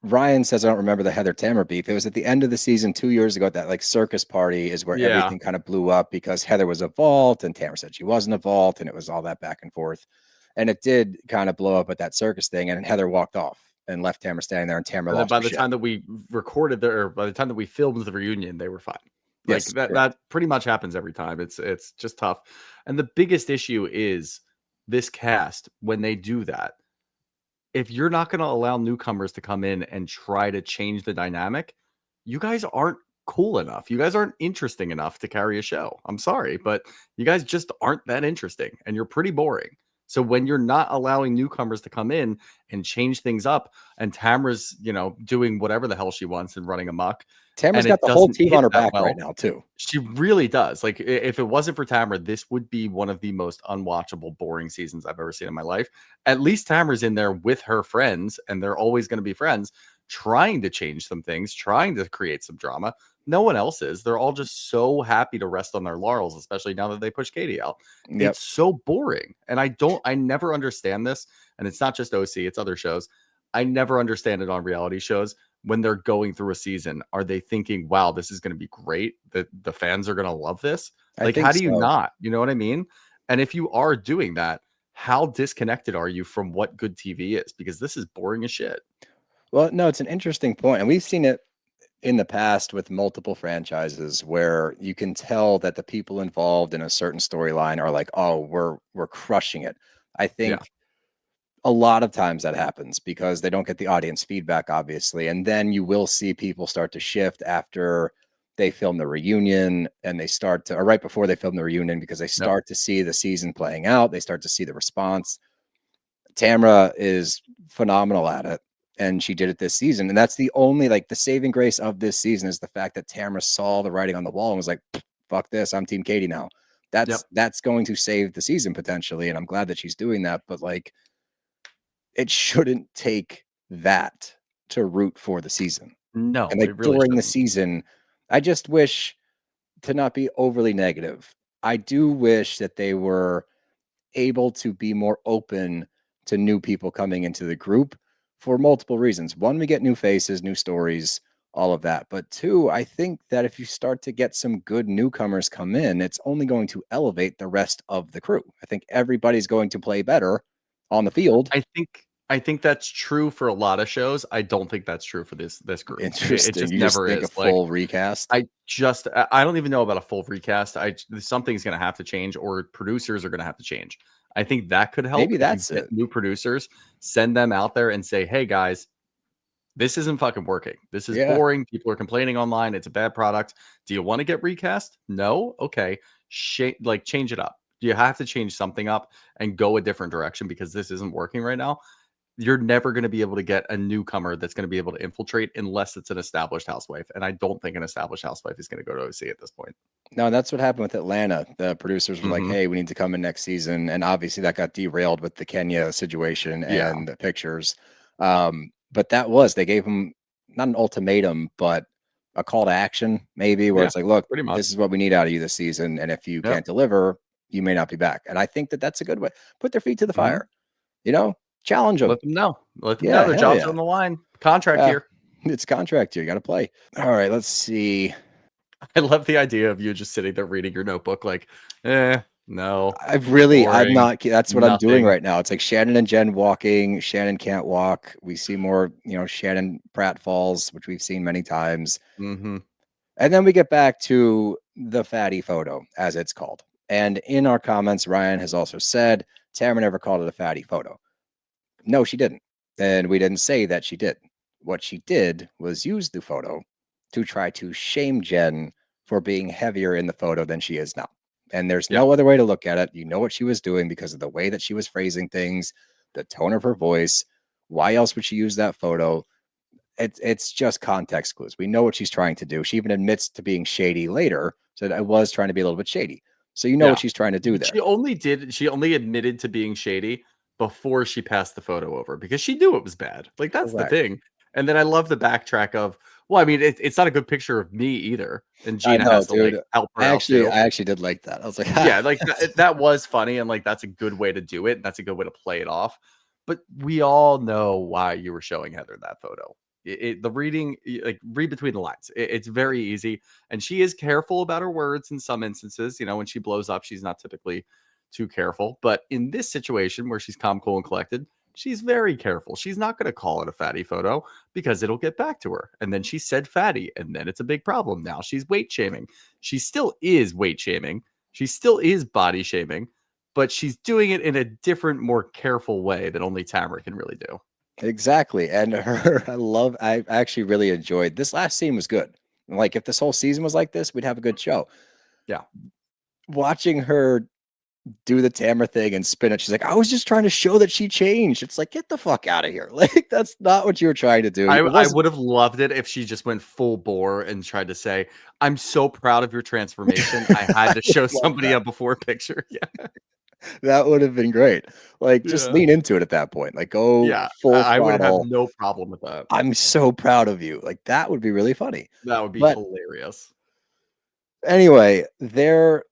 Ryan says, I don't remember the Heather Tamra beef. It was at the end of the season 2 years ago at that like circus party is where everything kind of blew up because Heather was a vault and Tamra said she wasn't a vault and it was all that back and forth. And it did kind of blow up at that circus thing and Heather walked off. and left Tamra standing there, and Tamra And then lost by her the shit. time that we recorded or by the time that we filmed the reunion, they were fine. Like Yes, that pretty much happens every time. It's just tough. And the biggest issue is this cast when they do that. If you're not going to allow newcomers to come in and try to change the dynamic, you guys aren't cool enough. You guys aren't interesting enough to carry a show. I'm sorry, but you guys just aren't that interesting and you're pretty boring. So when you're not allowing newcomers to come in and change things up, and Tamra's, doing whatever the hell she wants and running amok, Tamra's and got it the whole doesn't team hit on her that back right well, now too. she really does. Like, if it wasn't for Tamra, this would be one of the most unwatchable, boring seasons I've ever seen in my life. At least Tamra's in there with her friends, and they're always going to be friends, trying to change some things, trying to create some drama. No one else is. They're all just so happy to rest on their laurels, especially now that they push Katie out. Yep. It's so boring. And I never understand this. And it's not just OC, it's other shows. I never understand it on reality shows. When they're going through a season, are they thinking, wow, this is going to be great, that the fans are going to love this? I Like, think how do you so. not? You know what I mean? And if you are doing that, how disconnected are you from what good TV is? Because this is boring as shit. Well, no, it's an interesting point, and we've seen it in the past with multiple franchises where you can tell that the people involved in a certain storyline are like, oh, we're crushing it. I think Yeah. a lot of times that happens because they don't get the audience feedback, obviously. And then you will see people start to shift after they film the reunion, and they start to, or right before they film the reunion, because they Yep. start to see the season playing out. They start to see the response. Tamra is phenomenal at it, and she did it this season. And that's the only, like, the saving grace of this season is the fact that Tamra saw the writing on the wall and was like, fuck this, I'm Team Katie now. Yep. That's going to save the season potentially. And I'm glad that she's doing that. But like, it shouldn't take that to root for the season. No, And like it really during the shouldn't. season, I just wish, to not be overly negative, I do wish that they were able to be more open to new people coming into the group for multiple reasons. One, we get new faces, new stories, all of that. But two, I think that if you start to get some good newcomers come in, it's only going to elevate the rest of the crew. I think everybody's going to play better on the field. I think that's true for a lot of shows. I don't think that's true for this group. It Interesting. just You just never think a is. Like, full recast? I don't even know about a full recast. Something's going to have to change, or producers are going to have to change. I think that could help. Maybe If you that's get it. new producers, send them out there and say, hey guys, this isn't fucking working. This is Yeah. boring. People are complaining online. It's a bad product. Do you want to get recast? No? Okay. Change it up. You have to change something up and go a different direction, because this isn't working right now. You're never going to be able to get a newcomer that's going to be able to infiltrate unless it's an established housewife. And I don't think an established housewife is going to go to OC at this point. No, that's what happened with Atlanta. The producers were like, Mhm. hey, we need to come in next season. And obviously that got derailed with the Kenya situation Yeah. and the pictures. But they gave them not an ultimatum, but a call to action, maybe, where Yeah, it's like, look, pretty much. this is what we need out of you this season. And if you Yep. can't deliver, you may not be back. And I think that that's a good way. Put their feet to the Mhm. fire, challenge them. Let them know. Let them Yeah, know their hell job's yeah. on the line. Contract Yeah. here. It's contract here. You got to play. All right, let's see. I love the idea of you just sitting there reading your notebook like, no, I'm boring, not, that's what I'm doing nothing. right now. It's like Shannon and Jen walking. Shannon can't walk. We see more, Shannon Pratt falls, which we've seen many times. Mm-hmm. And then we get back to the fatty photo, as it's called. And in our comments, Ryan has also said, Tamra never called it a fatty photo. No, she didn't. And we didn't say that she did. What she did was use the photo to try to shame Jen for being heavier in the photo than she is now. And there's Yeah. no other way to look at it. You know what she was doing because of the way that she was phrasing things, the tone of her voice. Why else would she use that photo? It's just context clues. We know what she's trying to do. She even admits to being shady later. So I was trying to be a little bit shady. So you know Yeah. what she's trying to do there. She only admitted to being shady before she passed the photo over, because she knew it was bad. Like, that's Correct. the thing. And then I love the backtrack of, well, I mean, it's not a good picture of me either. And I Gina know, has to like dude. help her I out too. actually did like that. I was like, Yeah, like that was funny, and like that's a good way to do it. And that's a good way to play it off. But we all know why you were showing Heather that photo. The reading, like, read between the lines. It's very easy, and she is careful about her words in some instances. When she blows up, she's not typically too careful. But in this situation where she's calm, cool, and collected, She's very careful. She's not going to call it a fatty photo because it'll get back to her. And then she said fatty, and then it's a big problem. Now she's weight shaming. She still is weight shaming. She still is body shaming, but she's doing it in a different, more careful way that only Tamra can really do. Exactly. And I actually really enjoyed this last scene was good. Like if this whole season was like this, we'd have a good show. Yeah. Watching her do the Tamra thing and spin it. She's like, I was just trying to show that she changed. It's like, get the fuck out of here. Like, that's not what you were trying to do. I would have loved it if she just went full bore and tried to say, I'm so proud of your transformation. I had to show somebody a before picture. Yeah. That would have been great. Like, just lean into it at that point. Like, go full I would have throttle. no problem with that. I'm so proud of you. Like, that would be really funny. That would be hilarious. Anyway, they're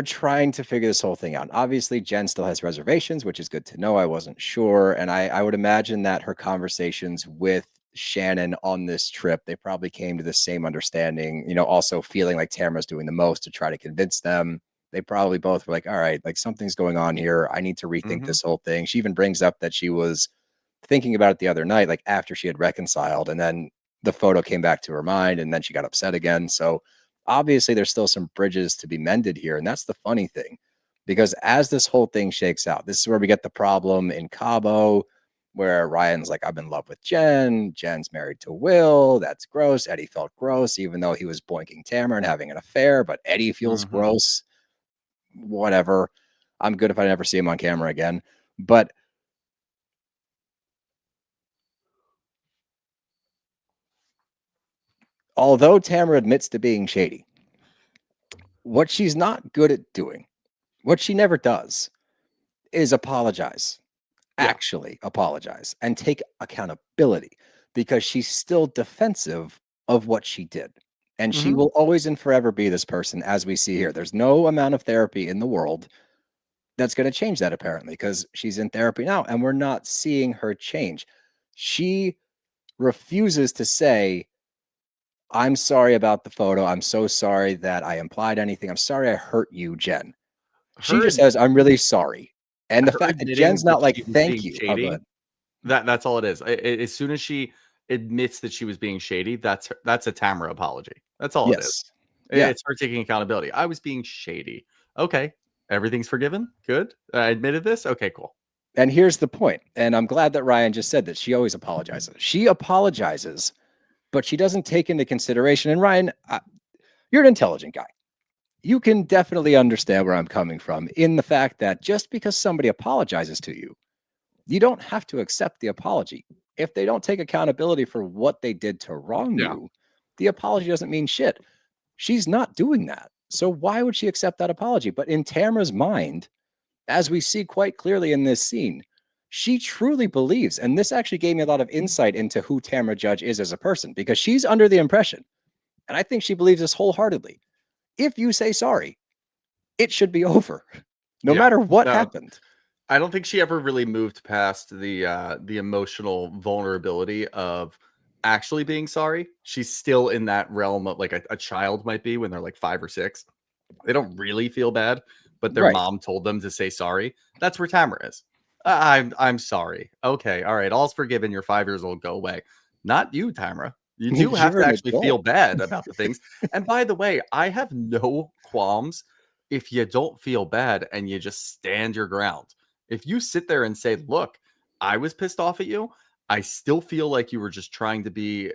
trying to figure this whole thing out. Obviously, Jenn still has reservations, which is good to know. I wasn't sure. And I would imagine that her conversations with Shannon on this trip, they probably came to the same understanding, you know, also feeling like Tamra's doing the most to try to convince them. They probably both were like, all right, like something's going on here. I need to rethink this whole thing. She even brings up that she was thinking about it the other night, like after she had reconciled, and then the photo came back to her mind and then she got upset again. So obviously there's still some bridges to be mended here. And that's the funny thing, because as this whole thing shakes out, this is where we get the problem in Cabo, where Ryan's like, I'm in love with Jenn. Jenn's married to Will. That's gross. Eddie felt gross, even though he was boinking Tamra and having an affair, but Eddie feels gross. Whatever. I'm good if I never see him on camera again. But although Tamra admits to being shady, what she's not good at doing, what she never does, is apologize. Actually apologize and take accountability, because she's still defensive of what she did. And she will always and forever be this person, as we see here. There's no amount of therapy in the world that's going to change that, apparently, because she's in therapy now and we're not seeing her change. She refuses to say, I'm sorry about the photo. I'm so sorry that I implied anything. I'm sorry I hurt you, Jenn. She just says, I'm really sorry. And the fact that Jenn's not like, thank you. Shady, that's all it is. As soon as she admits that she was being shady, that's a Tamra apology. That's all it is. Yeah. It's her taking accountability. I was being shady. Okay. Everything's forgiven. Good. I admitted this. Okay, cool. And here's the point. And I'm glad that Ryan just said that she always apologizes. She apologizes, but she doesn't take into consideration. And Ryan, you're an intelligent guy. You can definitely understand where I'm coming from in the fact that just because somebody apologizes to you, you don't have to accept the apology. If they don't take accountability for what they did to wrong you, the apology doesn't mean shit. She's not doing that. So why would she accept that apology? But in Tamra's mind, as we see quite clearly in this scene, she truly believes, and this actually gave me a lot of insight into who Tamra Judge is as a person, because she's under the impression, and I think she believes this wholeheartedly, if you say sorry, it should be over, no matter what happened. I don't think she ever really moved past the emotional vulnerability of actually being sorry. She's still in that realm of like a child might be when they're like 5 or 6. They don't really feel bad, but their mom told them to say sorry. That's where Tamra is. I'm sorry. Okay, all right, all's forgiven. You're 5 years old. Go away. Not you, Tamra. You do have to actually feel bad about the things. And by the way, I have no qualms if you don't feel bad and you just stand your ground. If you sit there and say, look, I was pissed off at you. I still feel like you were just trying to be,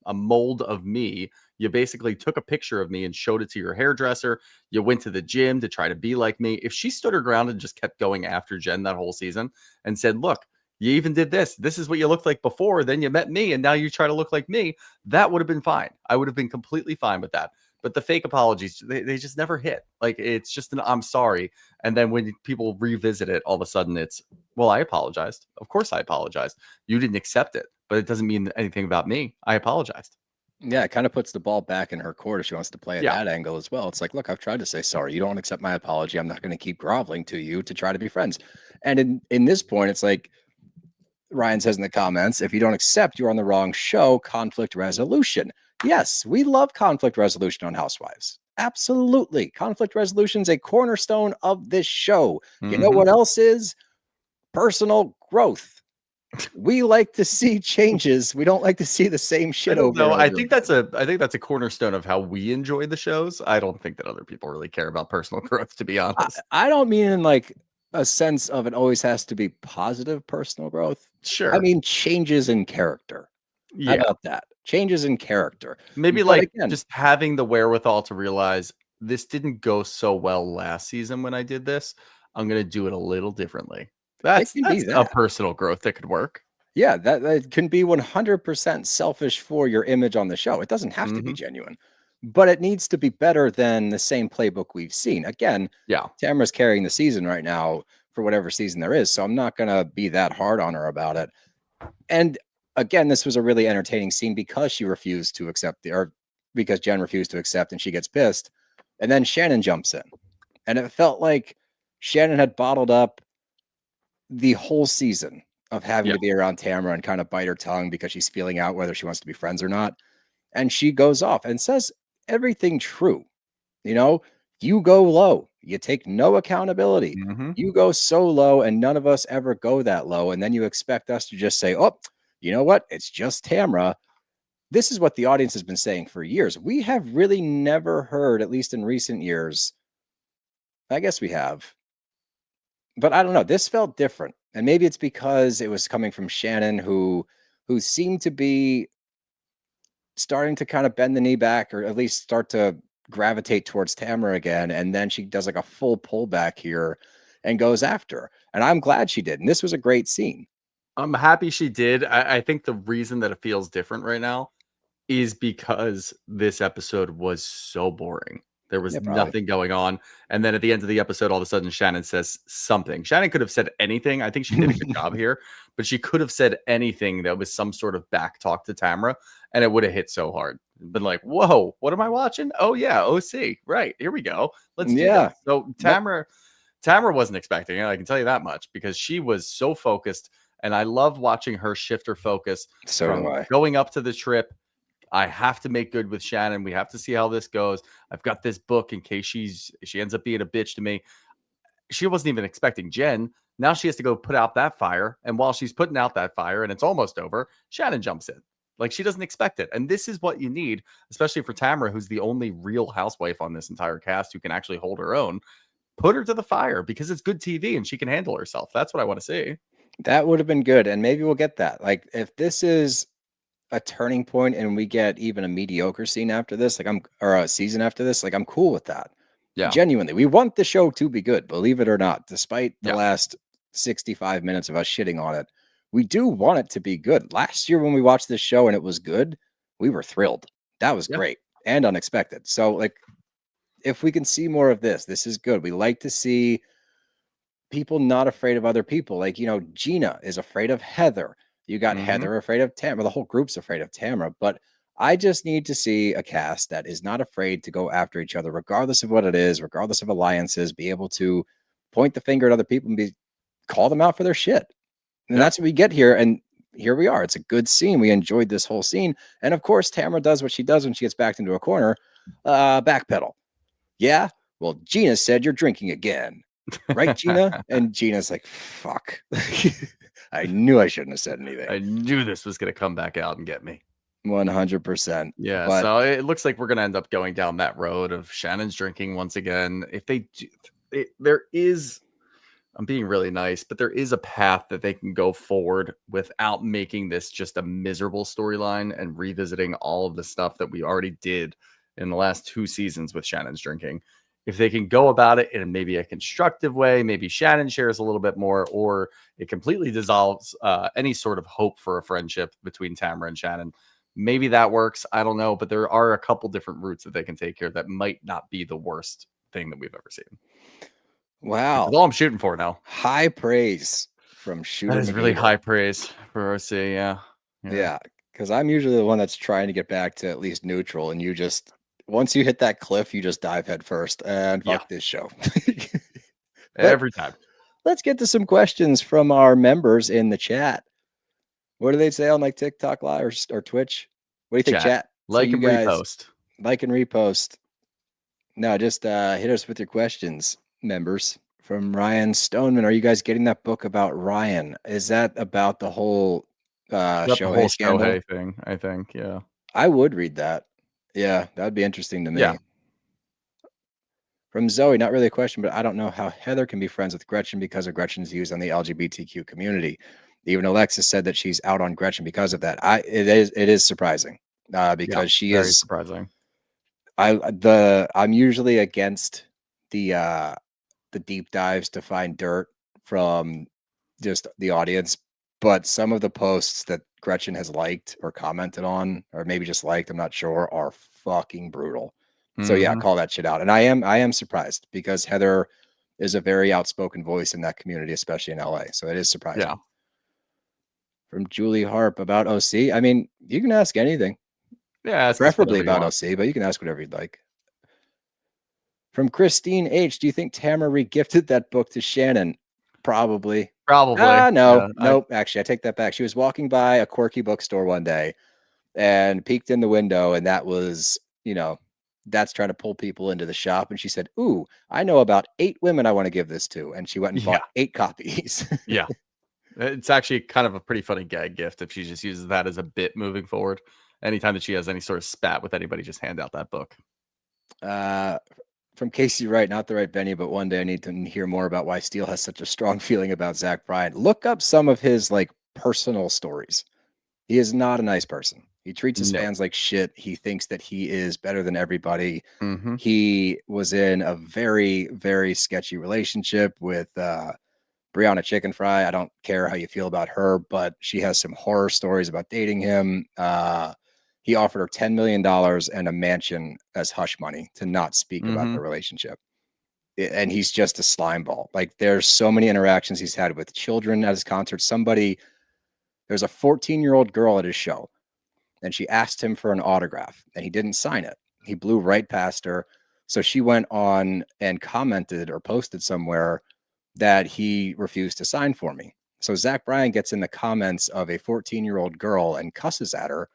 a mold of me. You basically took a picture of me and showed it to your hairdresser. You went to the gym to try to be like me. If she stood her ground and just kept going after Jenn that whole season and said, look, you even did this. This is what you looked like before. Then you met me and now you try to look like me. That would have been fine. I would have been completely fine with that. But the fake apologies, they just never hit. Like, it's just an I'm sorry. And then when people revisit it, all of a sudden it's, well, I apologized. Of course I apologized. You didn't accept it, but it doesn't mean anything about me. I apologized. Yeah, it kind of puts the ball back in her court if she wants to play at that angle as well. It's like, look, I've tried to say sorry. You don't accept my apology. I'm not going to keep groveling to you to try to be friends. And in this point, it's like Ryan says in the comments, if you don't accept, you're on the wrong show. Conflict resolution. Yes, we love conflict resolution on Housewives. Absolutely. Conflict resolution is a cornerstone of this show. You know what else is? personal growth. We like to see changes. We don't like to see the same shit I don't over know. and over. I think that's a cornerstone of how we enjoy the shows. I don't think that other people really care about personal growth, to be honest. I don't mean in like a sense of it always has to be positive personal growth. I Sure. mean changes in character. How Yeah. about that? Changes in character. Maybe But like again, just having the wherewithal to realize this didn't go so well last season when I did this. I'm gonna do it a little differently. it can be That's a that. personal growth that could work. Yeah, that can be 100% selfish for your image on the show. It doesn't have to be Mhm. genuine, but it needs to be better than the same playbook we've seen. Again, Yeah. Tamra's carrying the season right now for whatever season there is, so I'm not gonna be that hard on her about it. And again, this was a really entertaining scene because she refused to accept or because Jen refused to accept and she gets pissed. And then Shannon jumps in. And it felt like Shannon had bottled up the whole season of having Yeah. to be around Tamra and kind of bite her tongue because she's feeling out whether she wants to be friends or not. And she goes off and says everything true. You know, you go low, you take no accountability. Mhm. You go so low, and none of us ever go that low. And then you expect us to just say, oh, you know what? It's just Tamra. This is what the audience has been saying for years. We have really never heard, at least in recent years. I guess we have, but I don't know. This felt different. And maybe it's because it was coming from Shannon, who seemed to be starting to kind of bend the knee back or at least start to gravitate towards Tamara again. And then she does like a full pullback here and goes after her. And I'm glad she did. And this was a great scene. I'm happy she did. I think the reason that it feels different right now is because this episode was so boring. There was Yeah, probably. nothing going on. And then at the end of the episode, all of a sudden, Shannon says something. Shannon could have said anything. I think she did a good job here, but she could have said anything that was some sort of back talk to Tamra, and it would have hit so hard. Been like, whoa, what am I watching? Oh, yeah, OC. Right. Here we go. Let's do Yeah. this. So Tamra wasn't expecting it. I can tell you that much because she was so focused. And I love watching her shift her focus So from do I. going up to the trip. I have to make good with Shannon. We have to see how this goes. I've got this book in case she ends up being a bitch to me. She wasn't even expecting Jen. Now she has to go put out that fire. And while she's putting out that fire and it's almost over, Shannon jumps in. Like she doesn't expect it. And this is what you need, especially for Tamra, who's the only real housewife on this entire cast who can actually hold her own. Put her to the fire because it's good TV and she can handle herself. That's what I want to see. That would have been good. And maybe we'll get that. Like if this is a turning point and we get even a mediocre scene after this, or a season after this, like I'm cool with that. Yeah. Genuinely, we want the show to be good, believe it or not, despite the Yeah. last 65 minutes of us shitting on it. We do want it to be good. Last year when we watched this show and it was good, we were thrilled. That was Yeah. great and unexpected. So like if we can see more of this, this is good. We like to see people not afraid of other people. Like, Gina is afraid of Heather. You got Mhm. Heather afraid of Tamra. The whole group's afraid of Tamra. But I just need to see a cast that is not afraid to go after each other, regardless of what it is, regardless of alliances, be able to point the finger at other people and call them out for their shit. And Yeah. that's what we get here. And here we are. It's a good scene. We enjoyed this whole scene. And of course, Tamra does what she does when she gets backed into a corner, backpedal. Yeah. Well, Gina said you're drinking again. Right, Gina? And Gina's like, fuck. I knew I shouldn't have said anything. I knew this was going to come back out and get me. 100%. Yeah, But so it looks like we're going to end up going down that road of Shannon's drinking once again. If they do, there is, I'm being really nice, but there is a path that they can go forward without making this just a miserable storyline and revisiting all of the stuff that we already did in the last 2 seasons with Shannon's drinking. If they can go about it in maybe a constructive way, maybe Shannon shares a little bit more, or it completely dissolves any sort of hope for a friendship between Tamra and Shannon. Maybe that works. I don't know, but there are a couple different routes that they can take here that might not be the worst thing that we've ever seen. wow, That's all I'm shooting for now. high praise from Shooter. That is really McGeever. high praise for RC. Yeah. Yeah, because I'm usually the one that's trying to get back to at least neutral, and you just once you hit that cliff, you just dive head first and fuck this show. Every time. Let's get to some questions from our members in the chat. What do they say on like TikTok Live or Twitch? What do you think, chat? So Like you and guys repost. like and repost. No, just hit us with your questions, members From Ryan Stoneman, are you guys getting that book about Ryan? Is that about the whole About the Shohei whole scandal? Shohei thing, I think. Yeah. I would read that. Yeah, that would be interesting to me. Yeah. From Zoe, not really a question, but I don't know how Heather can be friends with Gretchen because of Gretchen's views on the LGBTQ community. Even Alexis said that she's out on Gretchen because of that. It is surprising because she Very is. surprising. I'm usually against the deep dives to find dirt from just the audience, but some of the posts that Gretchen has liked or commented on, or maybe just liked, I'm not sure, are fucking brutal. So yeah, Mhm. call that shit out. And I am surprised because Heather is a very outspoken voice in that community, especially in LA. So it is surprising. Yeah. From Julie Harp about OC. I mean, you can ask anything, Yeah, ask us preferably whatever you about want. OC, but you can ask whatever you'd like. From Christine H, do you think Tamra regifted that book to Shannon? Probably. Probably. No, Yeah, nope. Actually, I take that back. She was walking by a quirky bookstore one day and peeked in the window, and that was, that's trying to pull people into the shop. And she said, "Ooh, I know about 8 women I want to give this to." And she went and Yeah. bought 8 copies. Yeah. It's actually kind of a pretty funny gag gift if she just uses that as a bit moving forward. Anytime that she has any sort of spat with anybody, just hand out that book. From Casey Wright, not the right venue, but one day I need to hear more about why Steele has such a strong feeling about Zach Bryan. Look up some of his personal stories. He is not a nice person. He treats his No. fans like shit. He thinks that he is better than everybody. Mhm. He was in a very, very sketchy relationship with Brianna Chicken Fry. I don't care how you feel about her, but she has some horror stories about dating him. He offered her $10 million and a mansion as hush money to not speak about the Mhm. relationship. And he's just a slime ball. There's so many interactions he's had with children at his concerts. There's a 14-year-old girl at his show, and she asked him for an autograph, and he didn't sign it. He blew right past her. So she went on and commented or posted somewhere that he refused to sign for me. So Zach Bryan gets in the comments of a 14-year-old girl and cusses at her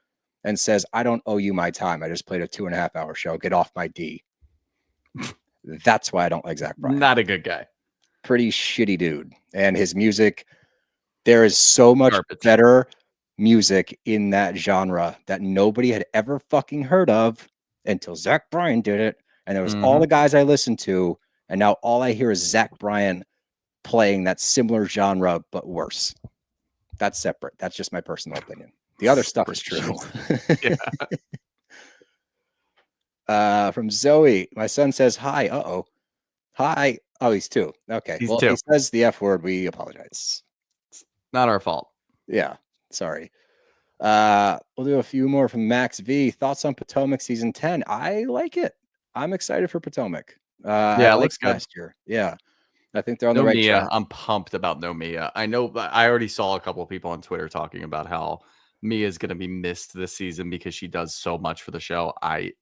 and says, "I don't owe you my time. I just played a 2.5-hour show. Get off my D." That's why I don't like Zach Bryan. Not a good guy. Pretty shitty dude. And his music, there is so much Garbage. better music in that genre that nobody had ever fucking heard of until Zach Bryan did it. And there was all Mhm. the guys I listened to, and now all I hear is Zach Bryan playing that similar genre but worse. That's separate. That's just my personal opinion. The other stuff is true. Yeah. From Zoe, my son says hi. Uh-oh. Hi. Oh, he's 2. Okay. He's Well, 2. if he says the F word, we apologize. Not our fault. Yeah. Sorry. We'll do a few more from Max V. Thoughts on Potomac season 10? I like it. I'm excited for Potomac. I Yeah, it liked looks good. last year. Yeah. I think they're on No the right Mia. track. I'm pumped about no Mia. I know I already saw a couple of people on Twitter talking about how Mia is going to be missed this season because she does so much for the show. I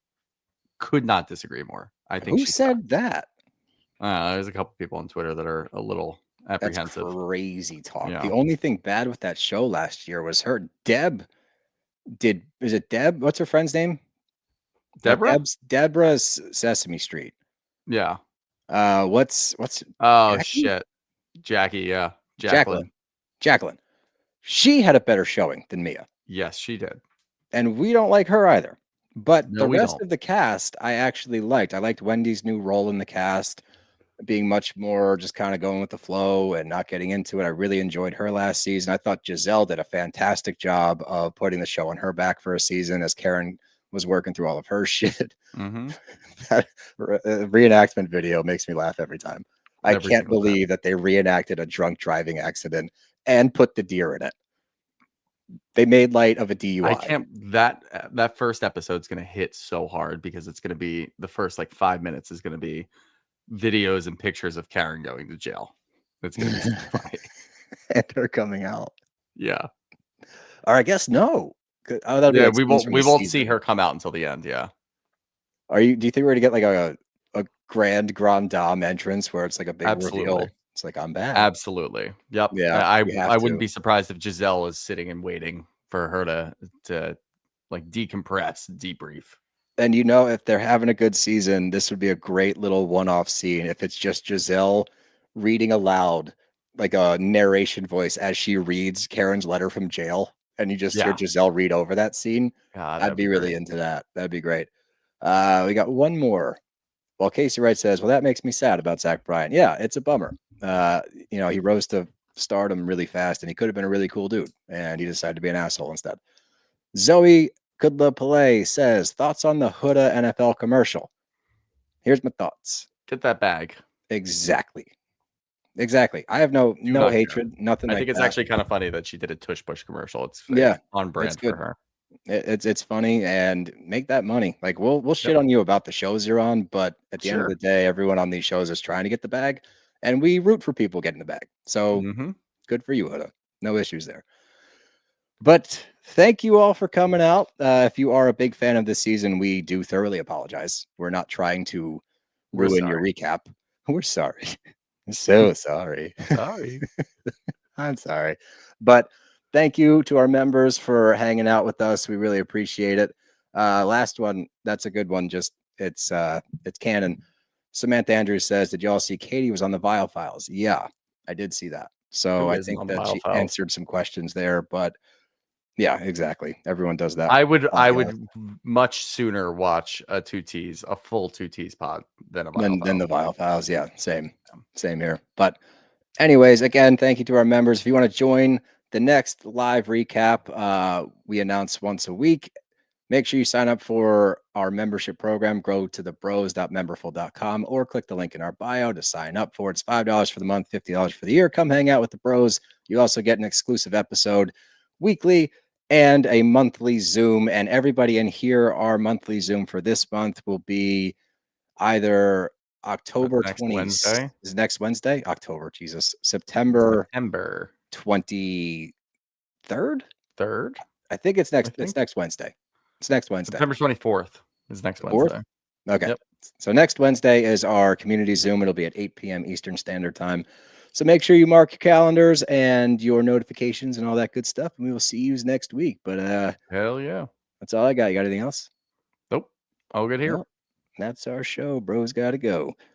could not disagree more. I think Who she's fine. said that? There's a couple people on Twitter that are a little That's apprehensive. crazy talk. Yeah. The only thing bad with that show last year was her. Is it Deb? What's her friend's name? Deborah? Deborah's Sesame Street. Yeah. What's Oh, Jackie? shit. Jackie, yeah. Jacqueline. She had a better showing than Mia. Yes, she did. And we don't like her either. But No, the we rest don't. of the cast, I actually liked. I liked Wendy's new role in the cast, being much more just kind of going with the flow and not getting into it. I really enjoyed her last season. I thought Giselle did a fantastic job of putting the show on her back for a season as Karen was working through all of her shit. Mm-hmm. That reenactment video makes me laugh every time. I Every can't single time. believe that they reenacted a drunk driving accident and put the deer in it. They made light of a DUI. I can't. That first episode's gonna hit so hard because it's gonna be the first 5 minutes is gonna be videos and pictures of Karen going to jail. It's gonna be so funny. And her coming out. Yeah. Or I guess no. Oh, that'll be Yeah, like we scenes from the won't see season. her come out until the end. Yeah. Do you think we're gonna get a grand dame entrance where it's like a big reveal? Absolutely. It's like, I'm back. Absolutely. Yep. Yeah, we have I wouldn't to. be surprised if Giselle is sitting and waiting for her to decompress, debrief. And if they're having a good season, this would be a great little one-off scene. If it's just Giselle reading aloud, like a narration voice as she reads Karen's letter from jail, and you just hear Yeah. Giselle read over that scene. God, I'd be really into that. That'd be great. We got one more. Well, Casey Wright says, well, that makes me sad about Zach Bryan. Yeah, it's a bummer. He rose to stardom really fast, and he could have been a really cool dude, and he decided to be an asshole instead. Zoe Kudla Pillay says, thoughts on the Huda NFL commercial? Here's my thoughts. Get that bag. Exactly. I have no not care. hatred, nothing I like think it's that. actually kind of funny that she did a tush push commercial. It's on brand it's for good. her. It's funny, and make that money. Like we'll shit on you about the shows you're on, but at the end of the day, everyone on these shows is trying to get the bag, and we root for people getting the bag. So good for you, Huda. No issues there. But thank you all for coming out. If you are a big fan of this season, we do thoroughly apologize. We're not trying to ruin your recap. We're sorry. So sorry. Sorry. I'm sorry. But thank you to our members for hanging out with us. We really appreciate it. Last one, that's a good one. Just it's canon. Samantha Andrews says, did y'all see Katie was on the Vile Files? Yeah, I did see that. So I think that she answered some questions there, but yeah, exactly. Everyone does that. I would much sooner watch a full 2Ts pod than the Vile Files. Yeah, same here. But anyways, again, thank you to our members. If you want to join the next live recap, we announce once a week. Make sure you sign up for our membership program. Go to thebros.memberful.com or click the link in our bio to sign up for it. It's $5 for the month, $50 for the year. Come hang out with the bros. You also get an exclusive episode weekly and a monthly Zoom. And everybody in here, our monthly Zoom for this month will be either October 20th. Is next Wednesday? October, Jesus. September 23rd? Third? I think it's next Wednesday. It's next Wednesday. September 24th is next Wednesday. Okay. Yep. So next Wednesday is our community Zoom. It'll be at 8 p.m. Eastern Standard Time. So make sure you mark your calendars and your notifications and all that good stuff. And we will see you next week. But hell yeah. That's all I got. You got anything else? Nope. All good here. Well, that's our show. Bros gotta go.